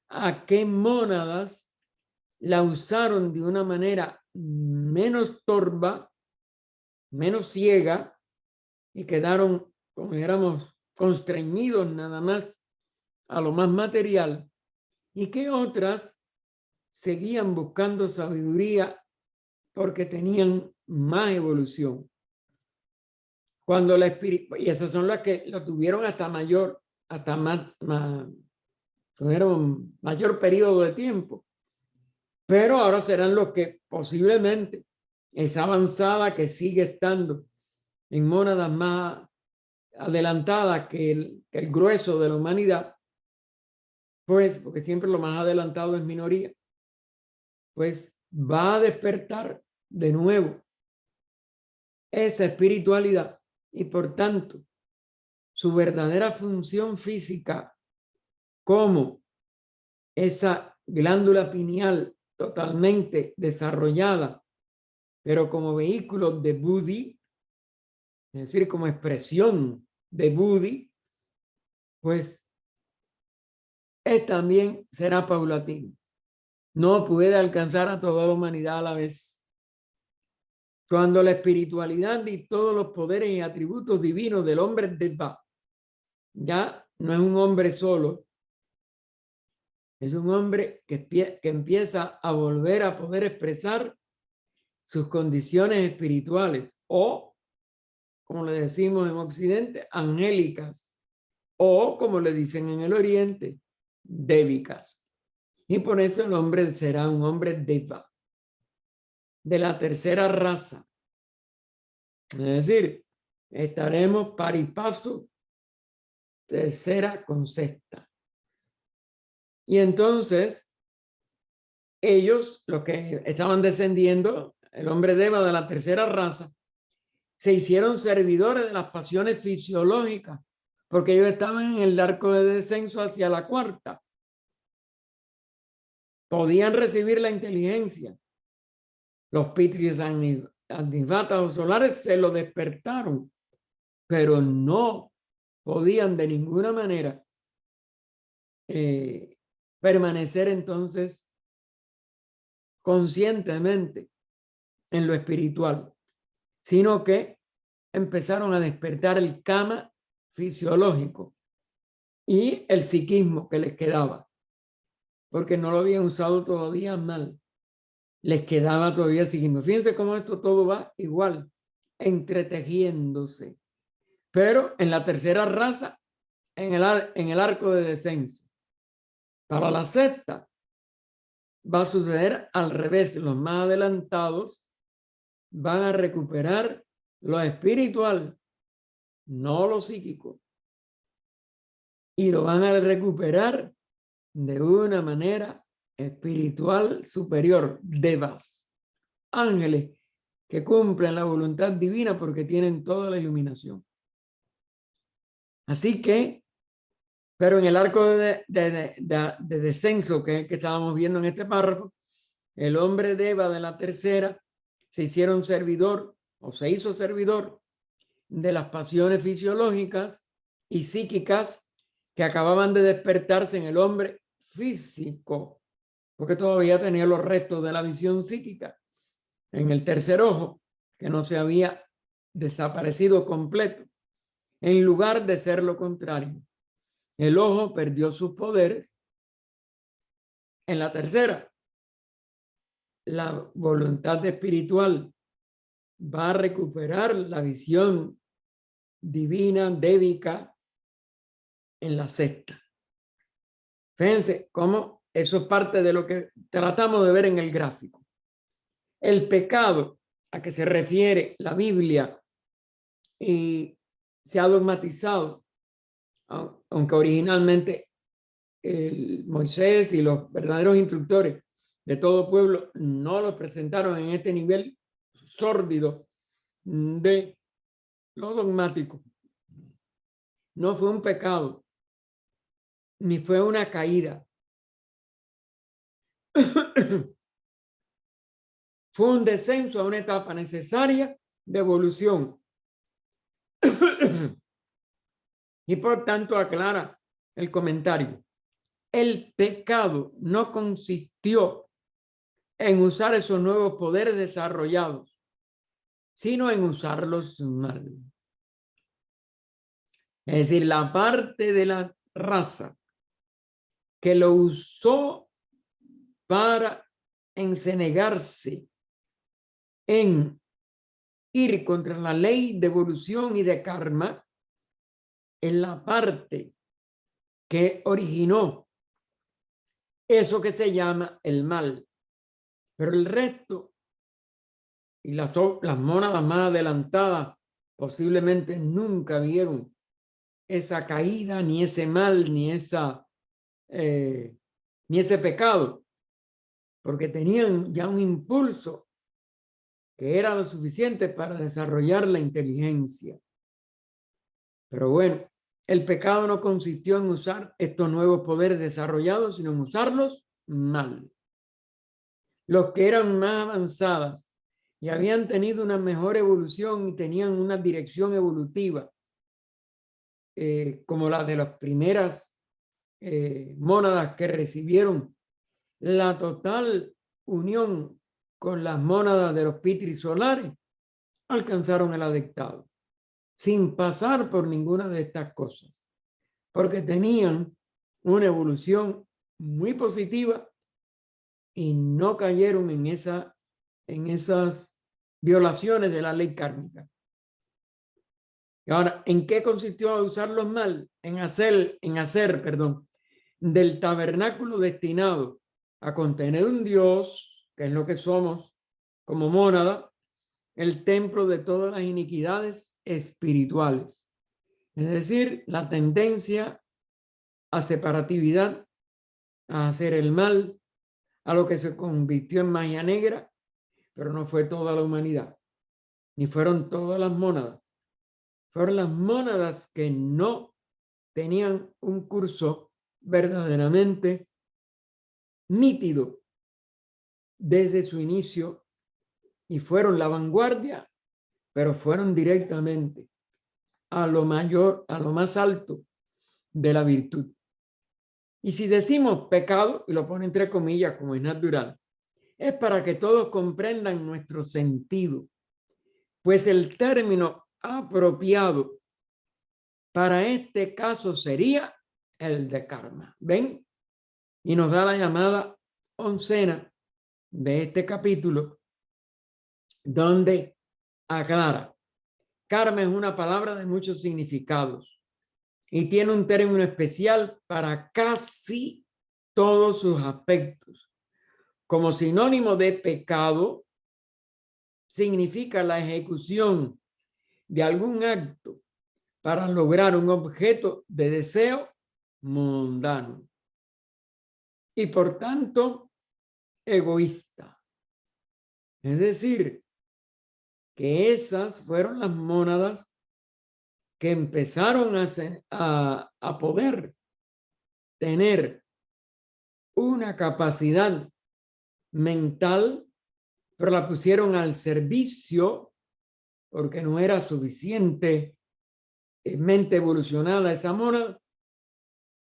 a qué mónadas la usaron de una manera menos torva, menos ciega, y quedaron, como dijéramos, constreñidos nada más a lo más material, y que otras seguían buscando sabiduría porque tenían más evolución. Cuando la y esas son las que lo tuvieron hasta mayor, hasta tuvieron mayor periodo de tiempo. Pero ahora serán los que posiblemente esa avanzada que sigue estando en mónadas más adelantadas que el grueso de la humanidad, pues, porque siempre lo más adelantado es minoría, pues va a despertar de nuevo esa espiritualidad y por tanto su verdadera función física como esa glándula pineal totalmente desarrollada, pero como vehículo de buddhi, es decir, como expresión de buddhi, pues también será paulatino. No puede alcanzar a toda la humanidad a la vez. Cuando la espiritualidad y todos los poderes y atributos divinos del hombre Deva ya no es un hombre solo, es un hombre que empieza a volver a poder expresar sus condiciones espirituales o, como le decimos en Occidente, angélicas, o como le dicen en el Oriente, débicas. Y por eso el hombre será un hombre Deva, de la tercera raza. Es decir, estaremos par y paso, tercera con sexta. Y entonces, ellos, los que estaban descendiendo, el hombre Deva de la tercera raza, se hicieron servidores de las pasiones fisiológicas, porque ellos estaban en el arco de descenso hacia la cuarta. Podían recibir la inteligencia. Los pitris agnivatas o solares se lo despertaron, pero no podían de ninguna manera permanecer entonces conscientemente en lo espiritual, sino que empezaron a despertar el kama fisiológico y el psiquismo que les quedaba, porque no lo habían usado todavía mal. Les quedaba todavía psiquismo. Fíjense cómo esto todo va igual, entretejiéndose. Pero en la tercera raza, en el arco de descenso. Para la sexta, va a suceder al revés. Los más adelantados van a recuperar lo espiritual, no lo psíquico. Y lo van a recuperar de una manera espiritual superior, devas, ángeles que cumplen la voluntad divina porque tienen toda la iluminación. Así que, pero en el arco de descenso que estábamos viendo en este párrafo, el hombre Deva de la tercera se hicieron servidor o se hizo servidor de las pasiones fisiológicas y psíquicas que acababan de despertarse en el hombre físico, porque todavía tenía los restos de la visión psíquica en el tercer ojo, que no se había desaparecido completo, en lugar de ser lo contrario. El ojo perdió sus poderes en la tercera, la voluntad espiritual va a recuperar la visión divina, débica, en la sexta. Fíjense cómo eso es parte de lo que tratamos de ver en el gráfico. El pecado a que se refiere la Biblia y se ha dogmatizado, aunque originalmente Moisés y los verdaderos instructores de todo pueblo no lo presentaron en este nivel sórdido de lo dogmático. No fue un pecado, ni fue una caída. Fue un descenso a una etapa necesaria de evolución. Y por tanto aclara el comentario. El pecado no consistió en usar esos nuevos poderes desarrollados, sino en usarlos mal. Es decir, la parte de la raza que lo usó para encenegarse en ir contra la ley de evolución y de karma, es la parte que originó eso que se llama el mal. Pero el resto y las mónadas más adelantadas posiblemente nunca vieron esa caída, ni ese mal, ni ese pecado, porque tenían ya un impulso que era lo suficiente para desarrollar la inteligencia. Pero bueno, el pecado no consistió en usar estos nuevos poderes desarrollados, sino en usarlos mal. Los que eran más avanzadas y habían tenido una mejor evolución y tenían una dirección evolutiva, como la de las primeras mónadas que recibieron la total unión con las mónadas de los pitris solares, alcanzaron el adectado, sin pasar por ninguna de estas cosas, porque tenían una evolución muy positiva y no cayeron en esas violaciones de la ley kármica. Y ahora, ¿en qué consistió usarlos mal? En hacer, del tabernáculo destinado a contener un Dios, que es lo que somos como mónada, el templo de todas las iniquidades espirituales. Es decir, la tendencia a separatividad, a hacer el mal, a lo que se convirtió en magia negra, pero no fue toda la humanidad, ni fueron todas las mónadas. Fueron las mónadas que no tenían un curso verdaderamente nítido desde su inicio y fueron la vanguardia, pero fueron directamente a lo mayor, a lo más alto de la virtud. Y si decimos pecado, y lo pone entre comillas como es natural, es para que todos comprendan nuestro sentido, pues el término apropiado para este caso sería el de karma. ¿Ven? Y nos da la llamada oncena de este capítulo, donde aclara: karma es una palabra de muchos significados y tiene un término especial para casi todos sus aspectos. Como sinónimo de pecado, significa la ejecución de algún acto para lograr un objeto de deseo mundano y por tanto egoísta. Es decir, que esas fueron las mónadas que empezaron a poder tener una capacidad mental, pero la pusieron al servicio porque no era suficiente mente evolucionada esa mónada,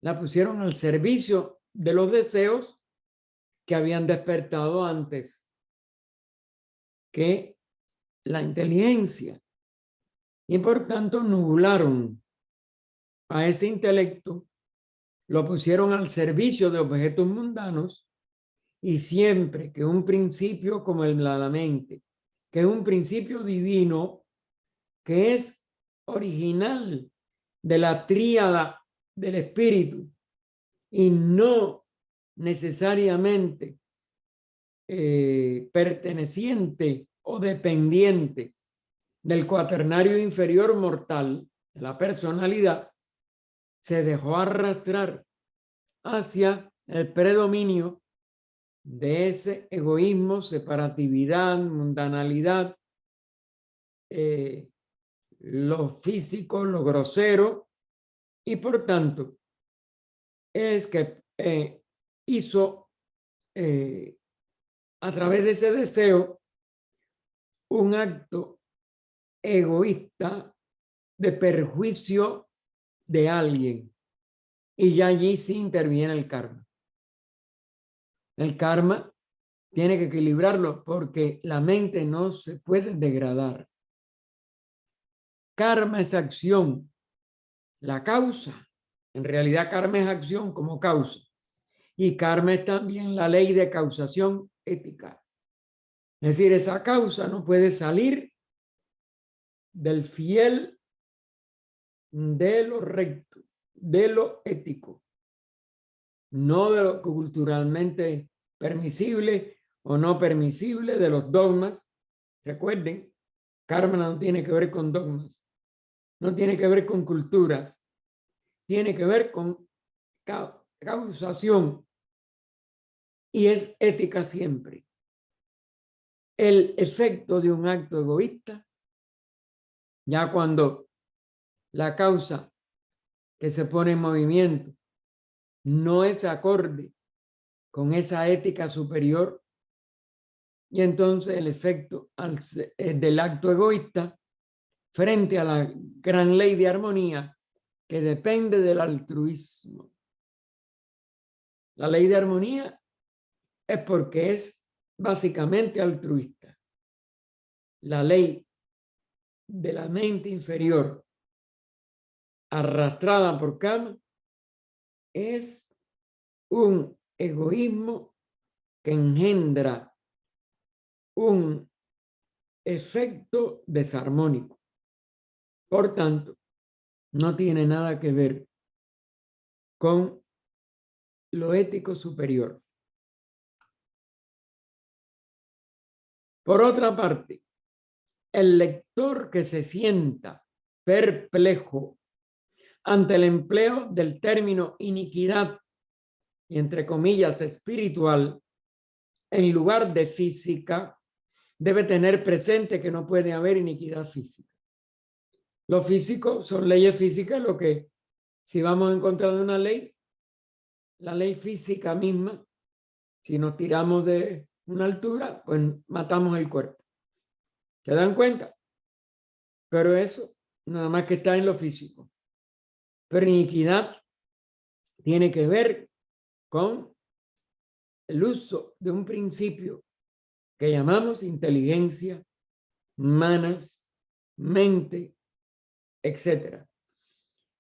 la pusieron al servicio de los deseos que habían despertado antes que la inteligencia y por tanto nublaron a ese intelecto, lo pusieron al servicio de objetos mundanos Y siempre que un principio como la mente, que es un principio divino, que es original de la tríada del espíritu y no necesariamente perteneciente o dependiente del cuaternario inferior mortal, de la personalidad, se dejó arrastrar hacia el predominio de ese egoísmo, separatividad, mundanalidad, lo físico, lo grosero, y por tanto es que hizo a través de ese deseo un acto egoísta de perjuicio de alguien, y ya allí sí interviene el karma. El karma tiene que equilibrarlo porque la mente no se puede degradar. Karma es acción, la causa. En realidad karma es acción como causa. Y karma es también la ley de causación ética. Es decir, esa causa no puede salir del fiel, de lo recto, de lo ético, no de lo culturalmente permisible o no permisible, de los dogmas. Recuerden, karma no tiene que ver con dogmas, no tiene que ver con culturas, tiene que ver con causación, y es ética siempre. El efecto de un acto egoísta, ya cuando la causa que se pone en movimiento no es acorde con esa ética superior, y entonces el efecto del acto egoísta frente a la gran ley de armonía que depende del altruismo. La ley de armonía es porque es básicamente altruista. La ley de la mente inferior arrastrada por karma es un egoísmo que engendra un efecto desarmónico. Por tanto, no tiene nada que ver con lo ético superior. Por otra parte, el lector que se sienta perplejo ante el empleo del término iniquidad, y entre comillas espiritual, en lugar de física, debe tener presente que no puede haber iniquidad física. Lo físico son leyes físicas, lo que si vamos en contra de una ley, la ley física misma, si nos tiramos de una altura, pues matamos el cuerpo. ¿Se dan cuenta? Pero eso nada más que está en lo físico. Pero iniquidad tiene que ver con el uso de un principio que llamamos inteligencia, manas, mente, etc.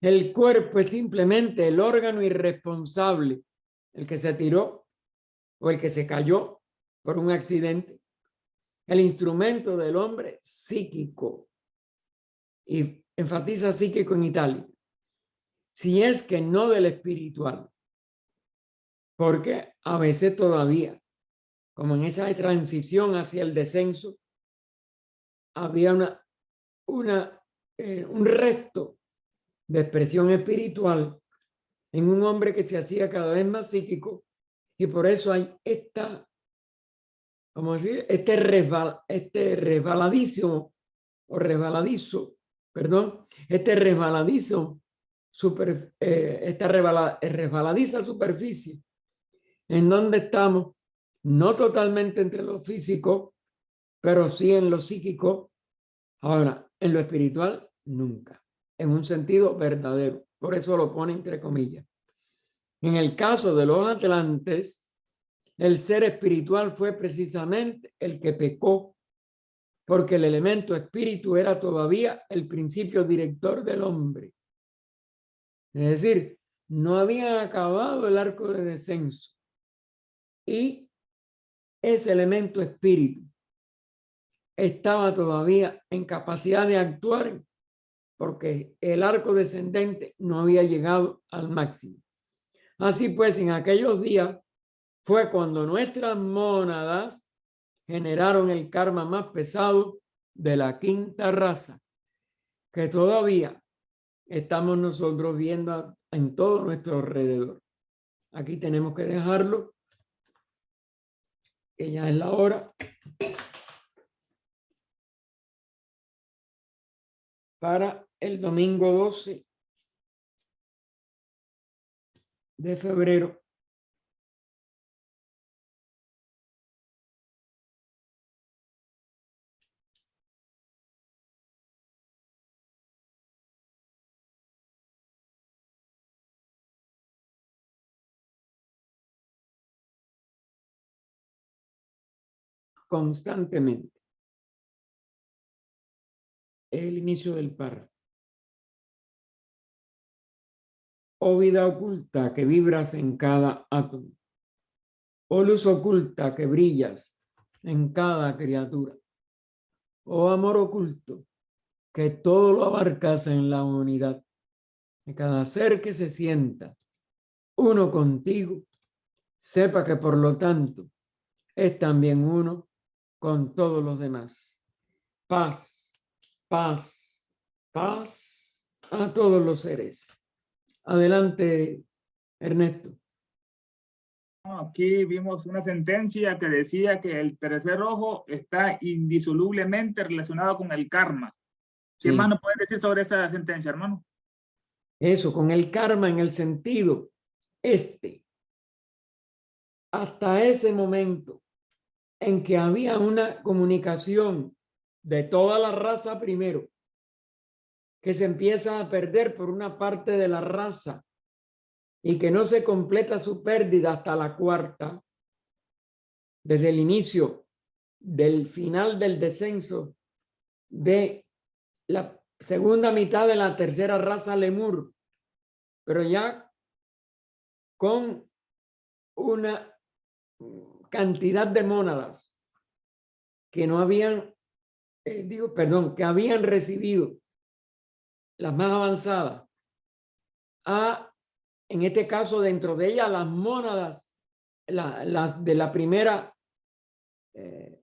El cuerpo es simplemente el órgano irresponsable, el que se tiró o el que se cayó por un accidente. El instrumento del hombre psíquico, y enfatiza psíquico en Italia, si es que no del espiritual, porque a veces todavía, como en esa transición hacia el descenso, había un resto de expresión espiritual en un hombre que se hacía cada vez más psíquico, y por eso hay este resbaladizo, esta resbaladiza superficie en donde estamos, no totalmente entre lo físico, pero sí en lo psíquico. Ahora, en lo espiritual, nunca, en un sentido verdadero. Por eso lo pone entre comillas. En el caso de los atlantes, el ser espiritual fue precisamente el que pecó, porque el elemento espíritu era todavía el principio director del hombre. Es decir, no habían acabado el arco de descenso. Y ese elemento espíritu estaba todavía en capacidad de actuar porque el arco descendente no había llegado al máximo. Así pues, en aquellos días fue cuando nuestras mónadas generaron el karma más pesado de la quinta raza, que todavía estamos nosotros viendo en todo nuestro alrededor. Aquí tenemos que dejarlo, que ya es la hora. Para el domingo 12 de febrero. Constantemente. El inicio del párrafo. Oh vida oculta que vibras en cada átomo. Oh luz oculta que brillas en cada criatura. Oh amor oculto que todo lo abarcas en la unidad. Que cada ser que se sienta uno contigo, sepa que por lo tanto es también uno con todos los demás. Paz, paz, paz a todos los seres. Adelante, Ernesto. Aquí vimos una sentencia que decía que el tercer ojo está indisolublemente relacionado con el karma. ¿Qué Sí. más nos puedes decir sobre esa sentencia, hermano? Eso, con el karma en el sentido hasta ese momento en que había una comunicación de toda la raza primero, que se empieza a perder por una parte de la raza y que no se completa su pérdida hasta la cuarta, desde el inicio del final del descenso de la segunda mitad de la tercera raza Lemur, pero ya con una cantidad de mónadas que no habían, que habían recibido las más avanzadas, en este caso dentro de ellas las mónadas, las de la primera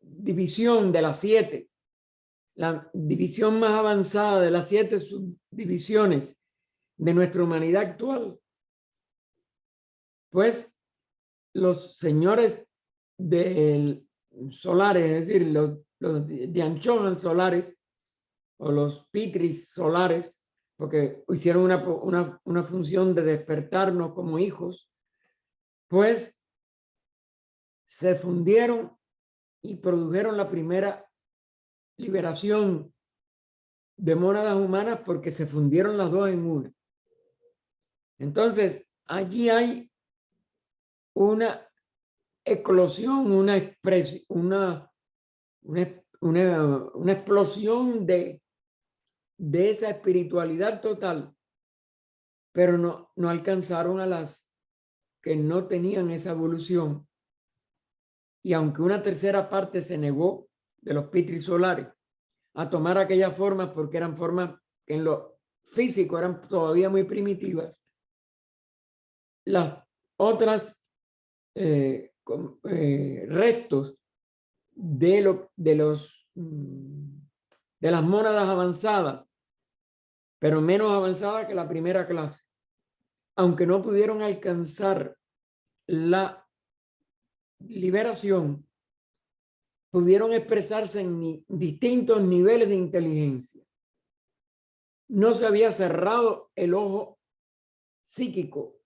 división de las 7, la división más avanzada de las 7 subdivisiones de nuestra humanidad actual, pues los señores del solares, es decir, los Dianchohan solares o los Pitris solares, porque hicieron una función de despertarnos como hijos, pues se fundieron y produjeron la primera liberación de mónadas humanas porque se fundieron las dos en una. Entonces, allí hay una eclosión, una explosión de esa espiritualidad total, pero no alcanzaron a las que no tenían esa evolución. Y aunque una tercera parte se negó de los pitris solares a tomar aquellas formas porque eran formas que en lo físico eran todavía muy primitivas, las otras restos de las mónadas avanzadas, pero menos avanzadas que la primera clase, aunque no pudieron alcanzar la liberación, pudieron expresarse en distintos niveles de inteligencia. No se había cerrado el ojo psíquico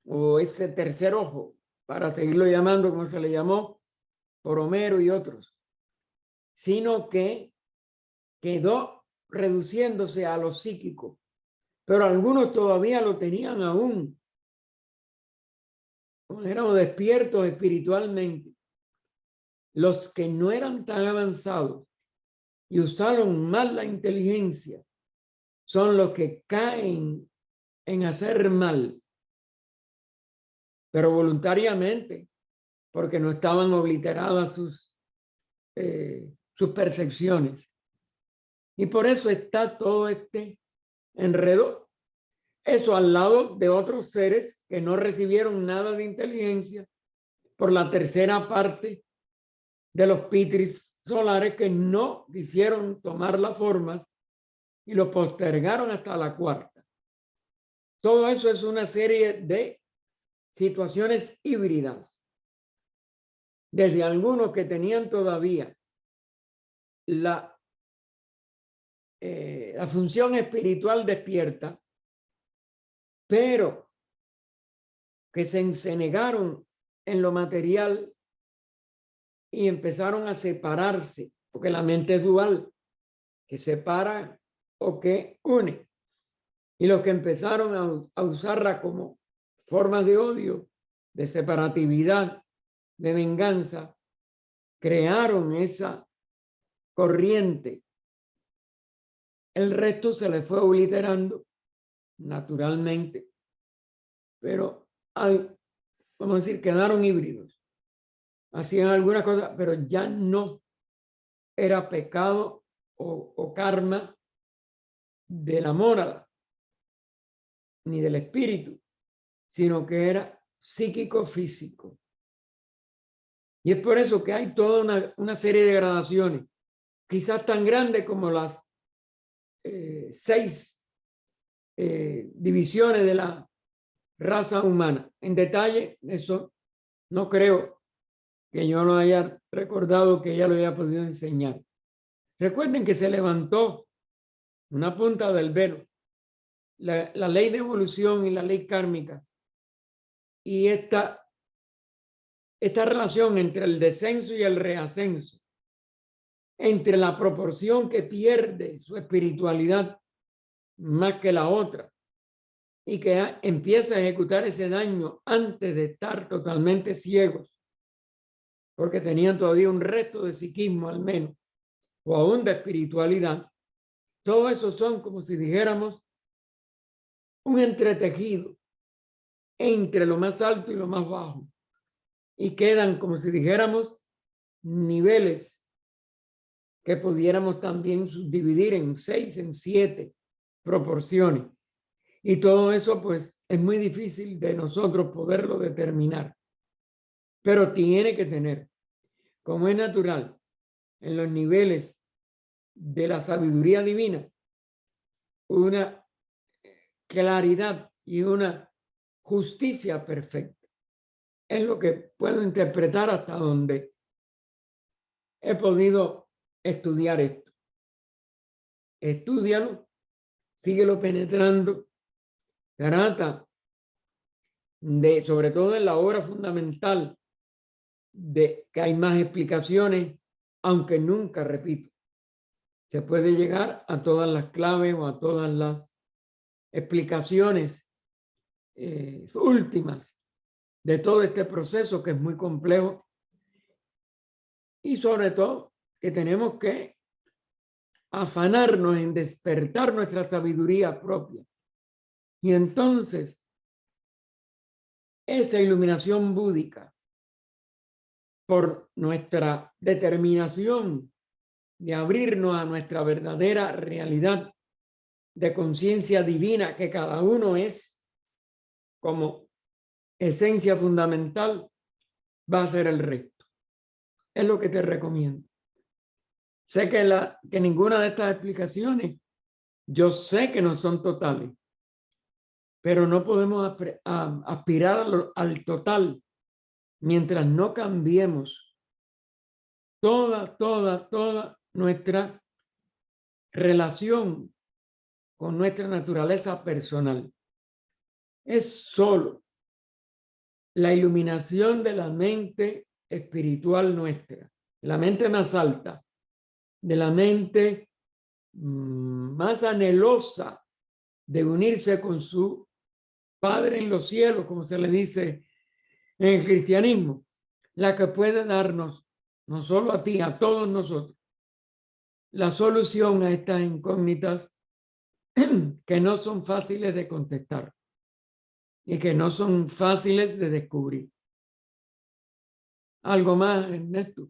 o ese tercer ojo, para seguirlo llamando como se le llamó por Homero y otros, sino que quedó reduciéndose a lo psíquico, pero algunos todavía lo tenían aún, eran despiertos espiritualmente. Los que no eran tan avanzados y usaron mal la inteligencia son los que caen en hacer mal, pero voluntariamente, porque no estaban obliteradas sus percepciones. Y por eso está todo este enredo. Eso al lado de otros seres que no recibieron nada de inteligencia por la tercera parte de los pitris solares que no quisieron tomar las formas y lo postergaron hasta la cuarta. Todo eso es una serie de situaciones híbridas. Desde algunos que tenían todavía la función espiritual despierta, pero que se encenegaron en lo material y empezaron a separarse, porque la mente es dual, que separa o que une. Y los que empezaron a usarla como formas de odio, de separatividad, de venganza, crearon esa corriente. El resto se le fue obliterando naturalmente, pero vamos a decir, quedaron híbridos. Hacían algunas cosas, pero ya no era pecado o karma de la mónada ni del espíritu, sino que era psíquico-físico. Y es por eso que hay toda una serie de gradaciones, quizás tan grandes como las 6 divisiones de la raza humana. En detalle, eso no creo que yo no haya recordado que ella lo haya podido enseñar. Recuerden que se levantó una punta del velo, la ley de evolución y la ley kármica, y esta relación entre el descenso y el reascenso, entre la proporción que pierde su espiritualidad más que la otra y que empieza a ejecutar ese daño antes de estar totalmente ciegos, porque tenían todavía un resto de psiquismo al menos, o aún de espiritualidad. Todo eso son, como si dijéramos, un entretejido entre lo más alto y lo más bajo, y quedan, como si dijéramos, niveles que pudiéramos también subdividir en 6, en 7 proporciones. Y todo eso, pues, es muy difícil de nosotros poderlo determinar. Pero tiene que tener, como es natural, en los niveles de la sabiduría divina, una claridad y una justicia perfecta. Es lo que puedo interpretar hasta donde he podido estudiar esto. Estúdialo, síguelo penetrando, trata de, sobre todo en la obra fundamental, de que hay más explicaciones, aunque nunca, repito, se puede llegar a todas las claves o a todas las explicaciones últimas de todo este proceso que es muy complejo, y sobre todo que tenemos que afanarnos en despertar nuestra sabiduría propia. Y entonces esa iluminación búdica, por nuestra determinación de abrirnos a nuestra verdadera realidad de conciencia divina, que cada uno es como esencia fundamental, va a ser el resto. Es lo que te recomiendo. Sé que ninguna de estas explicaciones, yo sé que no son totales, pero no podemos aspirar al total mientras no cambiemos toda nuestra relación con nuestra naturaleza personal. Es solo la iluminación de la mente espiritual nuestra, la mente más alta, de la mente más anhelosa de unirse con su Padre en los cielos, como se le dice en el cristianismo, la que puede darnos, no solo a ti, a todos nosotros, la solución a estas incógnitas que no son fáciles de contestar y que no son fáciles de descubrir. ¿Algo más, Ernesto?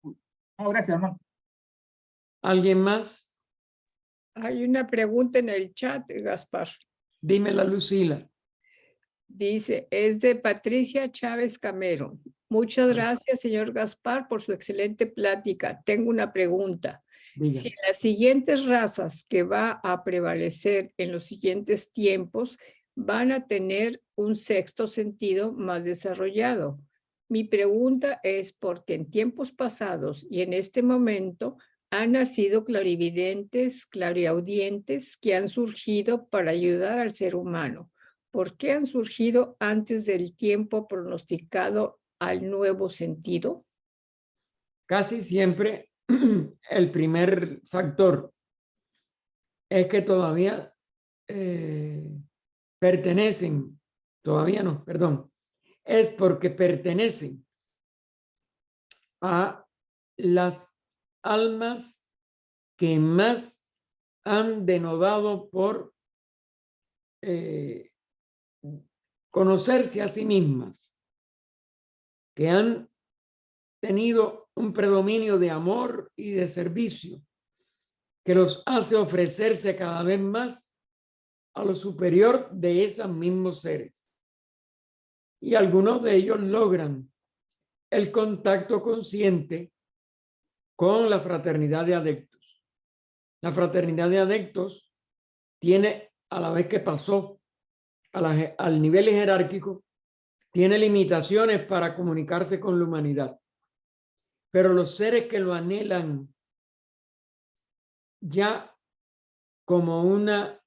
No, gracias, hermano. ¿Alguien más? Hay una pregunta en el chat, Gaspar. Dímela, Lucila. Dice, es de Patricia Chávez Camero. Muchas gracias, señor Gaspar, por su excelente plática. Tengo una pregunta. Diga. Si las siguientes razas que va a prevalecer en los siguientes tiempos van a tener un sexto sentido más desarrollado. Mi pregunta es porque en tiempos pasados y en este momento han nacido clarividentes, clariaudientes que han surgido para ayudar al ser humano. ¿Por qué han surgido antes del tiempo pronosticado al nuevo sentido? Casi siempre el primer factor es que todavía pertenecen, todavía no, perdón, es porque pertenecen a las almas que más han denodado por conocerse a sí mismas, que han tenido un predominio de amor y de servicio que los hace ofrecerse cada vez más a lo superior de esos mismos seres. Y algunos de ellos logran el contacto consciente con la fraternidad de adeptos. La fraternidad de adeptos tiene, a la vez que pasó al nivel jerárquico, tiene limitaciones para comunicarse con la humanidad. Pero los seres que lo anhelan ya como una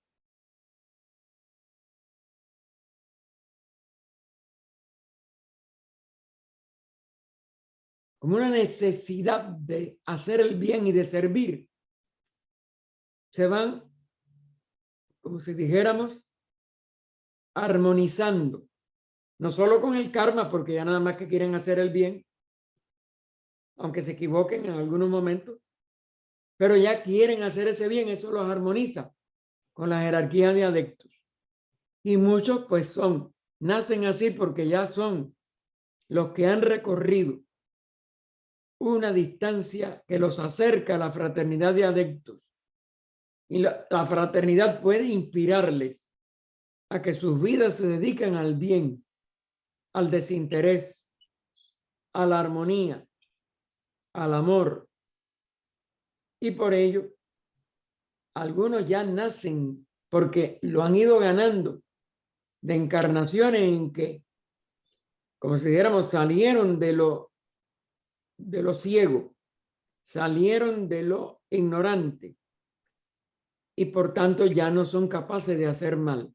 necesidad de hacer el bien y de servir, se van, como si dijéramos, armonizando, no solo con el karma, porque ya nada más que quieren hacer el bien, aunque se equivoquen en algunos momentos, pero ya quieren hacer ese bien, eso los armoniza con la jerarquía de adeptos. Y muchos pues nacen así porque ya son los que han recorrido una distancia que los acerca a la fraternidad de adeptos. Y la fraternidad puede inspirarles a que sus vidas se dediquen al bien, al desinterés, a la armonía, al amor. Y por ello, algunos ya nacen porque lo han ido ganando de encarnaciones en que, como si dijéramos, salieron de lo ciego, salieron de lo ignorante y por tanto ya no son capaces de hacer mal.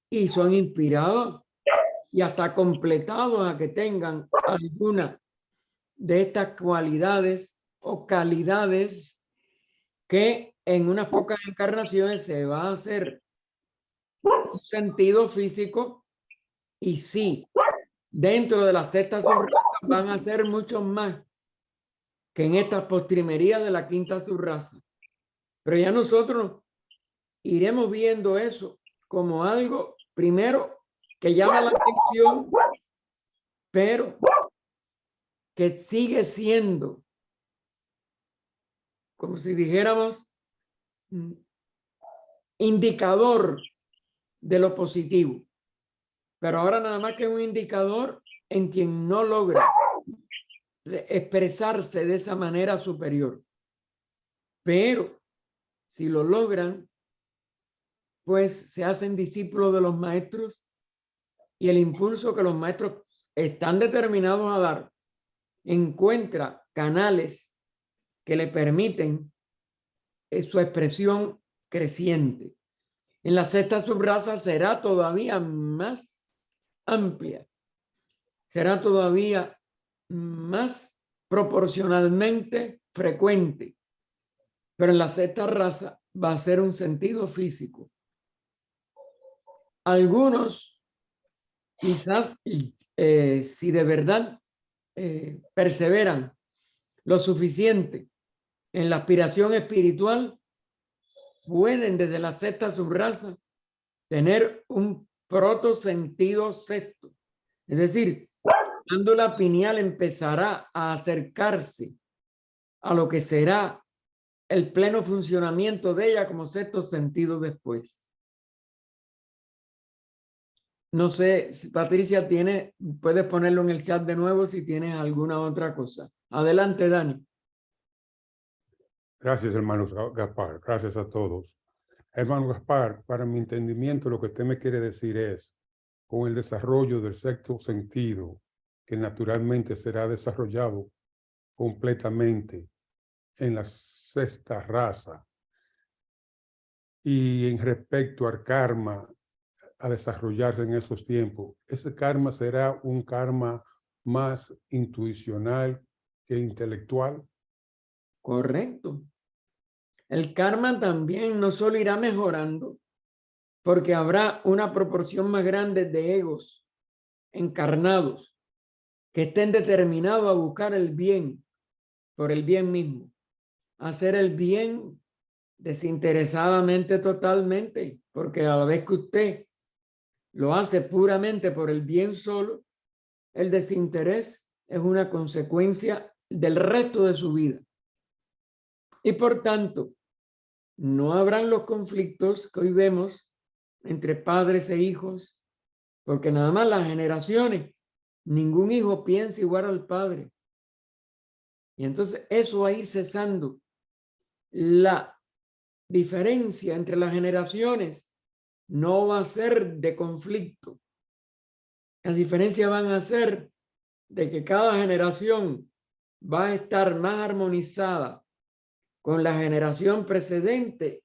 Y son inspirados y hasta completados a que tengan alguna de estas cualidades o calidades que en unas pocas encarnaciones se va a hacer un sentido físico. Y sí, dentro de las sextas subrazas van a ser muchos más que en esta postrimería de la quinta subraza. Pero ya nosotros iremos viendo eso como algo, primero, que llama la atención, pero que sigue siendo, como si dijéramos, indicador de lo positivo. Pero ahora nada más que un indicador en quien no logra expresarse de esa manera superior. Pero si lo logran, pues se hacen discípulos de los maestros y el impulso que los maestros están determinados a dar encuentra canales que le permiten su expresión creciente. En la sexta subraza será todavía más amplia, será todavía más proporcionalmente frecuente, pero en la sexta raza va a ser un sentido físico. Algunos quizás si de verdad perseveran lo suficiente en la aspiración espiritual, pueden desde la sexta subraza tener un protosentido sexto. Es decir, la glándula pineal empezará a acercarse a lo que será el pleno funcionamiento de ella como sexto sentido después. No sé si Patricia puedes ponerlo en el chat de nuevo si tienes alguna otra cosa. Adelante, Dani. Gracias, hermano Gaspar. Gracias a todos. Hermano Gaspar, para mi entendimiento, lo que usted me quiere decir es, con el desarrollo del sexto sentido, que naturalmente será desarrollado completamente en la sexta raza, y en respecto al karma a desarrollarse en esos tiempos, ese karma será un karma más intuicional que intelectual. Correcto. El karma también no solo irá mejorando, porque habrá una proporción más grande de egos encarnados que estén determinados a buscar el bien por el bien mismo, hacer el bien desinteresadamente totalmente, porque a la vez que usted lo hace puramente por el bien solo, el desinterés es una consecuencia del resto de su vida. Y por tanto, no habrán los conflictos que hoy vemos entre padres e hijos, porque nada más las generaciones, ningún hijo piensa igual al padre. Y entonces eso ahí cesando, la diferencia entre las generaciones no va a ser de conflicto. Las diferencias van a ser de que cada generación va a estar más armonizada con la generación precedente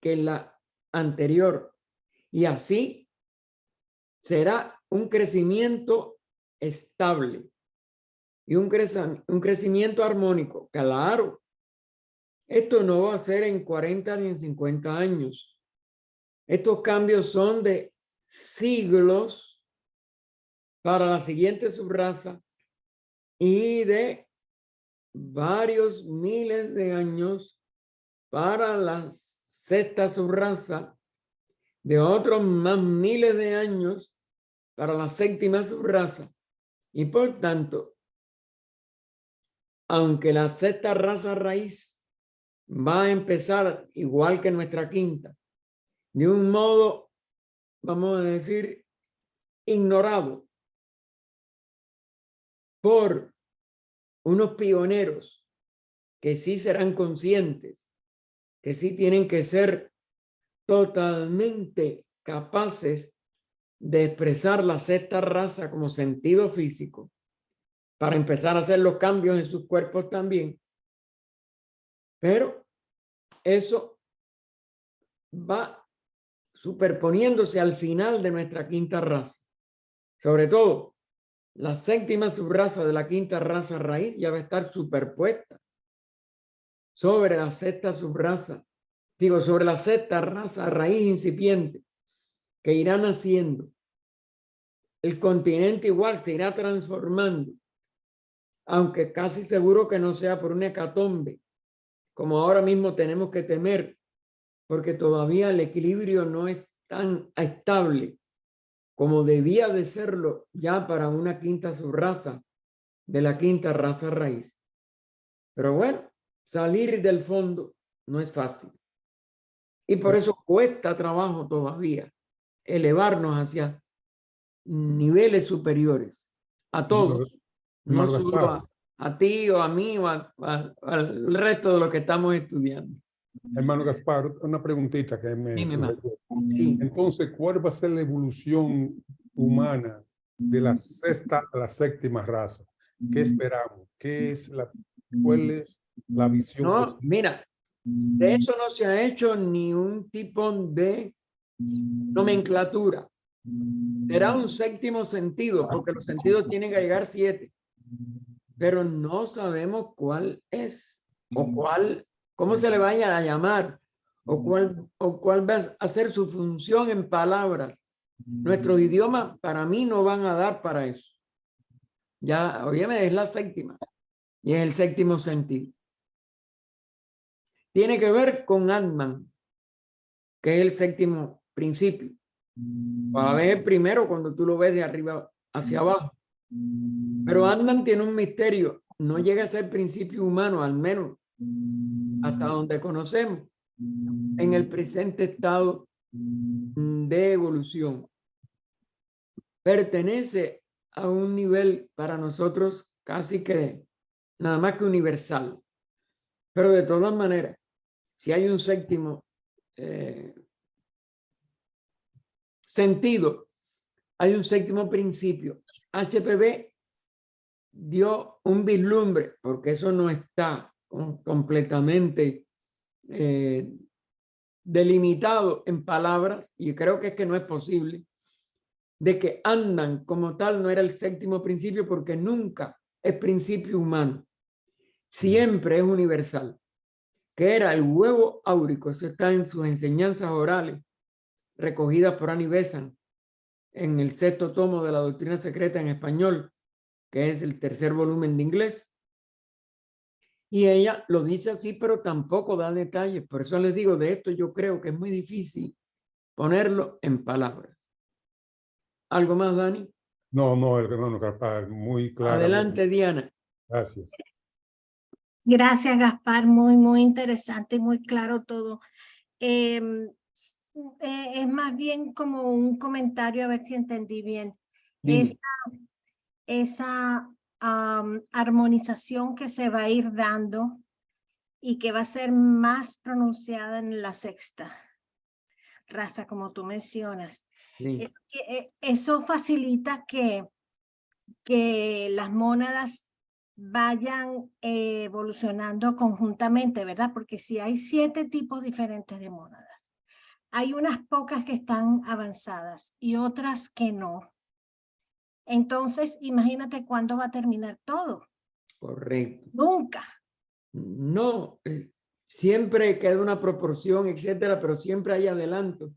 que la anterior. Y así será un crecimiento estable y un crecimiento armónico. Claro, esto no va a ser en 40 ni en 50 años. Estos cambios son de siglos para la siguiente subraza y de varios miles de años para la sexta subraza, de otros más miles de años para la séptima subraza. Y por tanto, aunque la sexta raza raíz va a empezar igual que nuestra quinta, de un modo, vamos a decir, ignorado por unos pioneros que sí serán conscientes, que sí tienen que ser totalmente capaces de expresar la sexta raza como sentido físico para empezar a hacer los cambios en sus cuerpos también. Pero eso va superponiéndose al final de nuestra quinta raza. Sobre todo, la séptima subraza de la quinta raza raíz ya va a estar superpuesta sobre la sexta subraza, sobre la sexta raza raíz incipiente que irá naciendo. El continente igual se irá transformando, aunque casi seguro que no sea por una hecatombe, como ahora mismo tenemos que temer, porque todavía el equilibrio no es tan estable como debía de serlo ya para una quinta subraza de la quinta raza raíz. Pero bueno, salir del fondo no es fácil. Y por eso cuesta trabajo todavía elevarnos hacia niveles superiores, a todos, no solo a ti o a mí o al resto de los que estamos estudiando. Hermano Gaspar, una preguntita que me surgió. Sí. Entonces, ¿cuál va a ser la evolución humana de la sexta a la séptima raza? ¿Qué esperamos? ¿Cuál es la visión? No, mira, de eso no se ha hecho ni un tipo de nomenclatura. Será un séptimo sentido, porque los sentidos tienen que llegar 7, pero no sabemos cuál es o cómo se le vaya a llamar o cuál va a ser su función en palabras. Nuestros idiomas para mí no van a dar para eso. Ya, obviamente, es la séptima y es el séptimo sentido. Tiene que ver con Atman, que es el séptimo principio. A veces primero cuando tú lo ves de arriba hacia abajo. Pero Atman tiene un misterio. No llega a ser principio humano, al menos hasta donde conocemos, en el presente estado de evolución. Pertenece a un nivel para nosotros casi que nada más que universal. Pero de todas maneras, si hay un séptimo sentido, hay un séptimo principio. HPB dio un vislumbre, porque eso no está completamente delimitado en palabras, y creo que es que no es posible, de que andan como tal no era el séptimo principio, porque nunca es principio humano, siempre es universal, que era el huevo áurico. Eso está en sus enseñanzas orales, recogidas por Annie Besant en el 6º tomo de la Doctrina Secreta en español, que es el 3er volumen de inglés. Y ella lo dice así, pero tampoco da detalles. Por eso les digo, de esto yo creo que es muy difícil ponerlo en palabras. ¿Algo más, Dani? No, no, el hermano Gaspar, muy claro. Adelante, Diana. Gracias. Gracias, Gaspar. Muy, muy interesante y muy claro todo. Es más bien como un comentario, a ver si entendí bien. Dime. Esa armonización que se va a ir dando y que va a ser más pronunciada en la 6ª raza, como tú mencionas. Sí. Eso facilita que las mónadas vayan evolucionando conjuntamente, ¿verdad? Porque si hay 7 tipos diferentes de mónadas, hay unas pocas que están avanzadas y otras que no. Entonces, imagínate cuándo va a terminar todo. Correcto. Nunca. No, siempre queda una proporción, etcétera, pero siempre hay adelantos.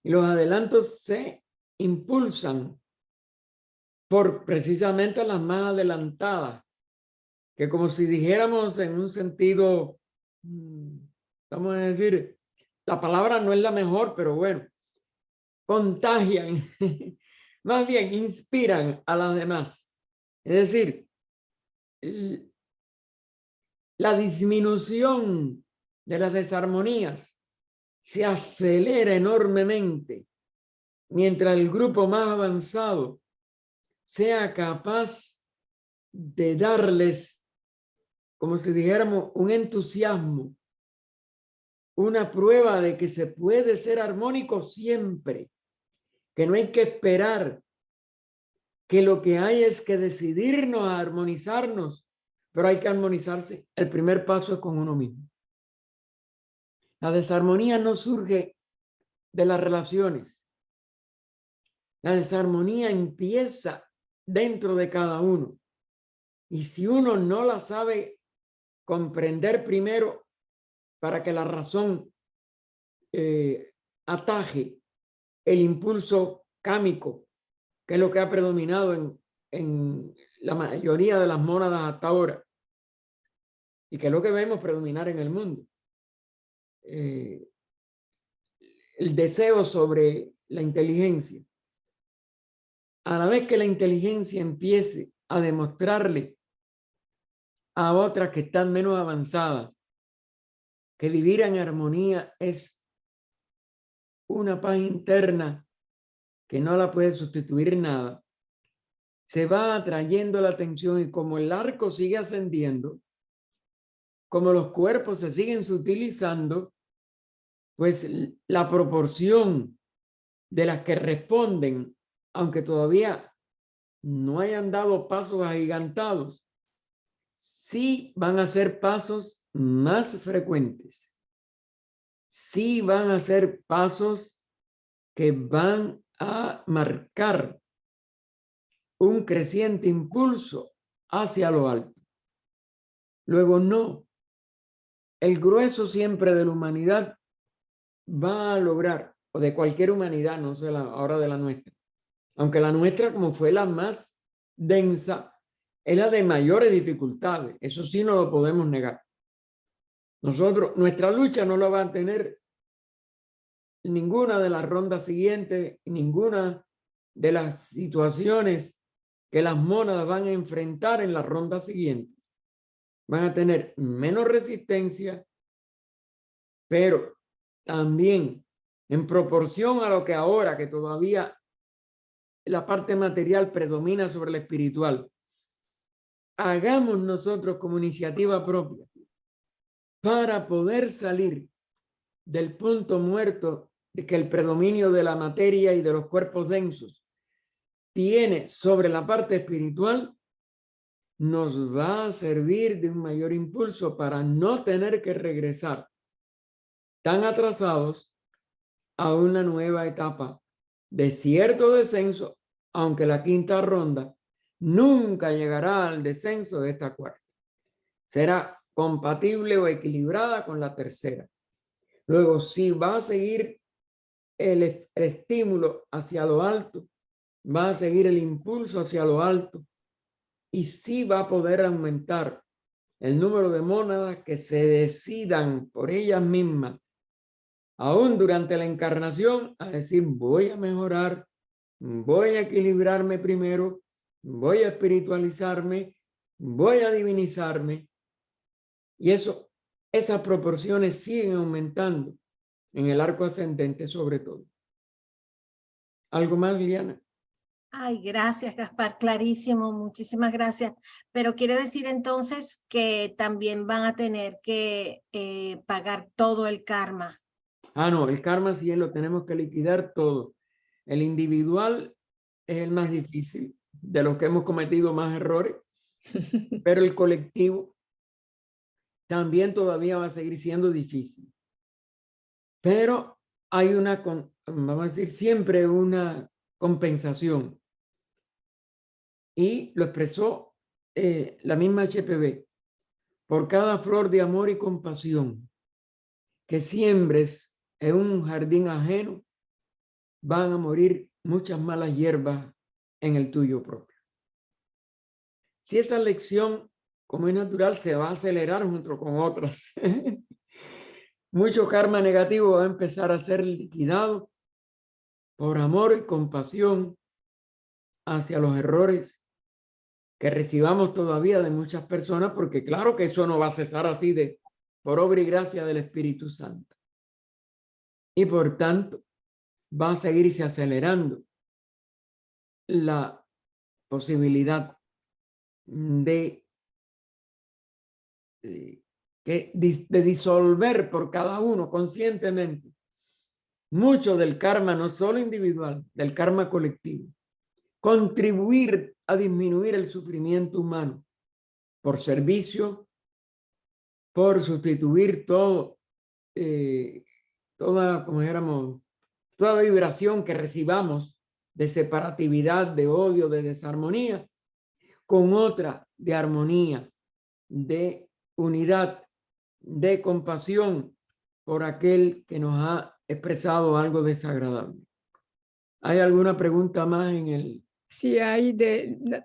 Y los adelantos se impulsan por precisamente las más adelantadas, que como si dijéramos en un sentido, vamos a decir, la palabra no es la mejor, pero bueno, contagian, más bien inspiran a las demás. Es decir, la disminución de las desarmonías se acelera enormemente mientras el grupo más avanzado sea capaz de darles, como si dijéramos, un entusiasmo, una prueba de que se puede ser armónico siempre, que no hay que esperar, que lo que hay es que decidirnos a armonizarnos, pero hay que armonizarse. El primer paso es con uno mismo. La desarmonía no surge de las relaciones. La desarmonía empieza dentro de cada uno. Y si uno no la sabe comprender primero, para que la razón ataje el impulso cámico, que es lo que ha predominado en la mayoría de las mónadas hasta ahora, y que es lo que vemos predominar en el mundo. El deseo sobre la inteligencia. A la vez que la inteligencia empiece a demostrarle a otras que están menos avanzadas que vivir en armonía es una paz interna que no la puede sustituir nada, se va atrayendo la atención, y como el arco sigue ascendiendo, como los cuerpos se siguen sutilizando, pues la proporción de las que responden, aunque todavía no hayan dado pasos agigantados, sí van a ser pasos más frecuentes. Sí van a ser pasos que van a marcar un creciente impulso hacia lo alto. Luego no. El grueso siempre de la humanidad va a lograr, o de cualquier humanidad, no sé ahora de la nuestra, aunque la nuestra, como fue la más densa, es la de mayores dificultades. Eso sí no lo podemos negar. Nuestra lucha no la va a tener ninguna de las rondas siguientes, ninguna de las situaciones que las mónadas van a enfrentar en las rondas siguientes. Van a tener menos resistencia, pero también en proporción a lo que ahora, que todavía la parte material predomina sobre la espiritual, hagamos nosotros como iniciativa propia para poder salir del punto muerto de que el predominio de la materia y de los cuerpos densos tiene sobre la parte espiritual, nos va a servir de un mayor impulso para no tener que regresar tan atrasados a una nueva etapa de cierto descenso, aunque la quinta ronda nunca llegará al descenso de esta cuarta. Será compatible o equilibrada con la tercera. Luego, si va a seguir el estímulo hacia lo alto, va a seguir el impulso hacia lo alto, y sí va a poder aumentar el número de mónadas que se decidan por ellas mismas, aún durante la encarnación, a decir: voy a mejorar, voy a equilibrarme primero, voy a espiritualizarme, voy a divinizarme. Y esas proporciones siguen aumentando en el arco ascendente sobre todo. ¿Algo más, Liliana? Ay, gracias, Gaspar, clarísimo, muchísimas gracias. Pero quiere decir entonces que también van a tener que pagar todo el karma. Ah, no, el karma sí lo tenemos que liquidar todo. El individual es el más difícil, de los que hemos cometido más errores, pero el colectivo también todavía va a seguir siendo difícil. Pero hay vamos a decir, siempre una compensación. Y lo expresó la misma HPB. Por cada flor de amor y compasión que siembres en un jardín ajeno, van a morir muchas malas hierbas en el tuyo propio. Si esa lección, como es natural, se va a acelerar junto con otras, mucho karma negativo va a empezar a ser liquidado por amor y compasión hacia los errores que recibamos todavía de muchas personas, porque claro que eso no va a cesar así por obra y gracia del Espíritu Santo. Y por tanto, va a seguirse acelerando la posibilidad de disolver por cada uno conscientemente mucho del karma, no solo individual, del karma colectivo. Contribuir a disminuir el sufrimiento humano por servicio, por sustituir toda, como dijéramos, toda vibración que recibamos de separatividad, de odio, de desarmonía, con otra de armonía, de unidad, de compasión por aquel que nos ha expresado algo desagradable. ¿Hay alguna pregunta más en el...? Sí, hay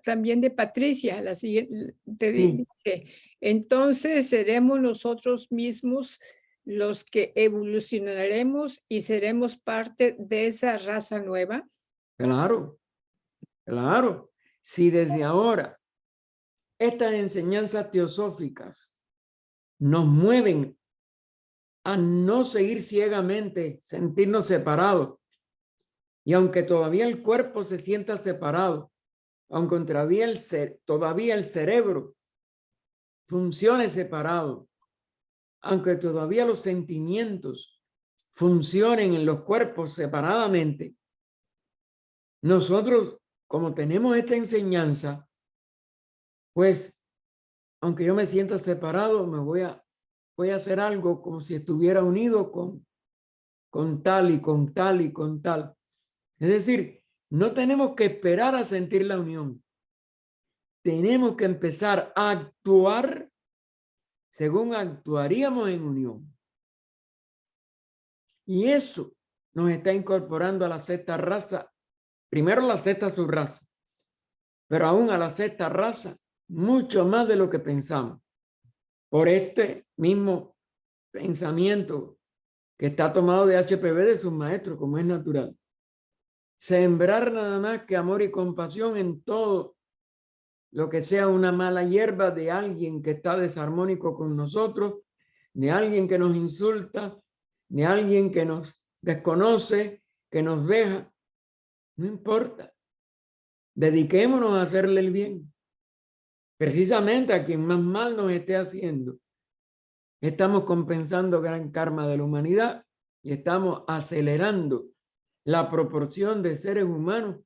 también de Patricia, la siguiente, Sí. dice: entonces seremos nosotros mismos los que evolucionaremos y seremos parte de esa raza nueva. Claro, claro. Si desde ahora estas enseñanzas teosóficas nos mueven a no seguir ciegamente, sentirnos separados, y aunque todavía el cuerpo se sienta separado, aunque todavía el cerebro funcione separado, aunque todavía los sentimientos funcionen en los cuerpos separadamente, nosotros, como tenemos esta enseñanza, pues, aunque yo me sienta separado, voy a hacer algo como si estuviera unido con tal y con tal y con tal. Es decir, no tenemos que esperar a sentir la unión. Tenemos que empezar a actuar según actuaríamos en unión. Y eso nos está incorporando a la sexta raza. Primero la sexta subraza, pero aún a la sexta raza, mucho más de lo que pensamos. Por este mismo pensamiento que está tomado de HPV de sus maestros, como es natural. Sembrar nada más que amor y compasión en todo lo que sea una mala hierba de alguien que está desarmónico con nosotros, de alguien que nos insulta, de alguien que nos desconoce, que nos veja. No importa. Dediquémonos a hacerle el bien. Precisamente a quien más mal nos esté haciendo. Estamos compensando gran karma de la humanidad y estamos acelerando la proporción de seres humanos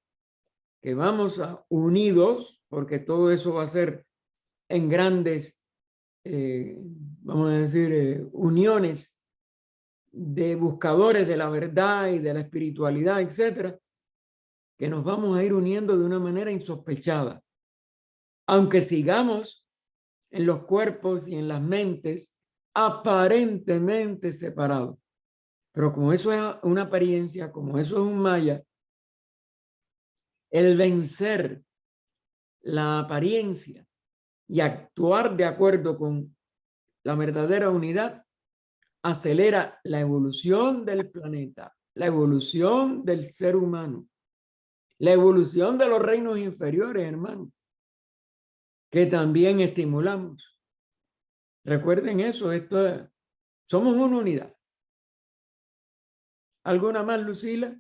que vamos a unidos, porque todo eso va a ser en grandes, vamos a decir, uniones de buscadores de la verdad y de la espiritualidad, etcétera, que nos vamos a ir uniendo de una manera insospechada. Aunque sigamos en los cuerpos y en las mentes aparentemente separados. Pero como eso es una apariencia, como eso es un maya, el vencer la apariencia y actuar de acuerdo con la verdadera unidad acelera la evolución del planeta, la evolución del ser humano, la evolución de los reinos inferiores, hermano, que también estimulamos. Recuerden eso, somos una unidad. ¿Alguna más, Lucila?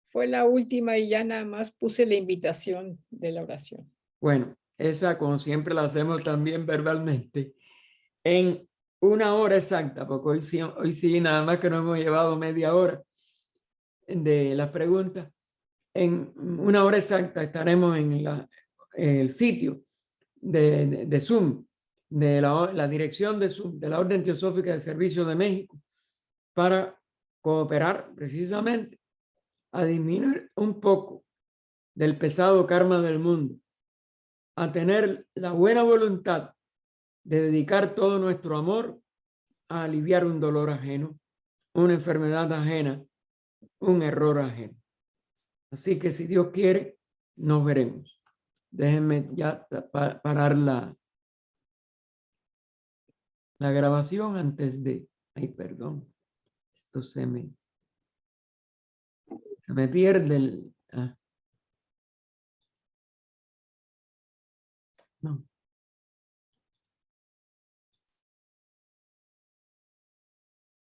Fue la última y ya nada más puse la invitación de la oración. Bueno, esa como siempre la hacemos también verbalmente. En una hora exacta, porque hoy sí nada más que nos hemos llevado media hora de las preguntas. En una hora exacta estaremos en el sitio de Zoom, de la dirección de Zoom, de la Orden Teosófica del Servicio de México, para cooperar precisamente a disminuir un poco del pesado karma del mundo, a tener la buena voluntad de dedicar todo nuestro amor a aliviar un dolor ajeno, una enfermedad ajena, un error ajeno. Así que si Dios quiere, nos veremos. Déjenme ya parar la grabación antes de... Ay, perdón. Esto se me pierde el... no.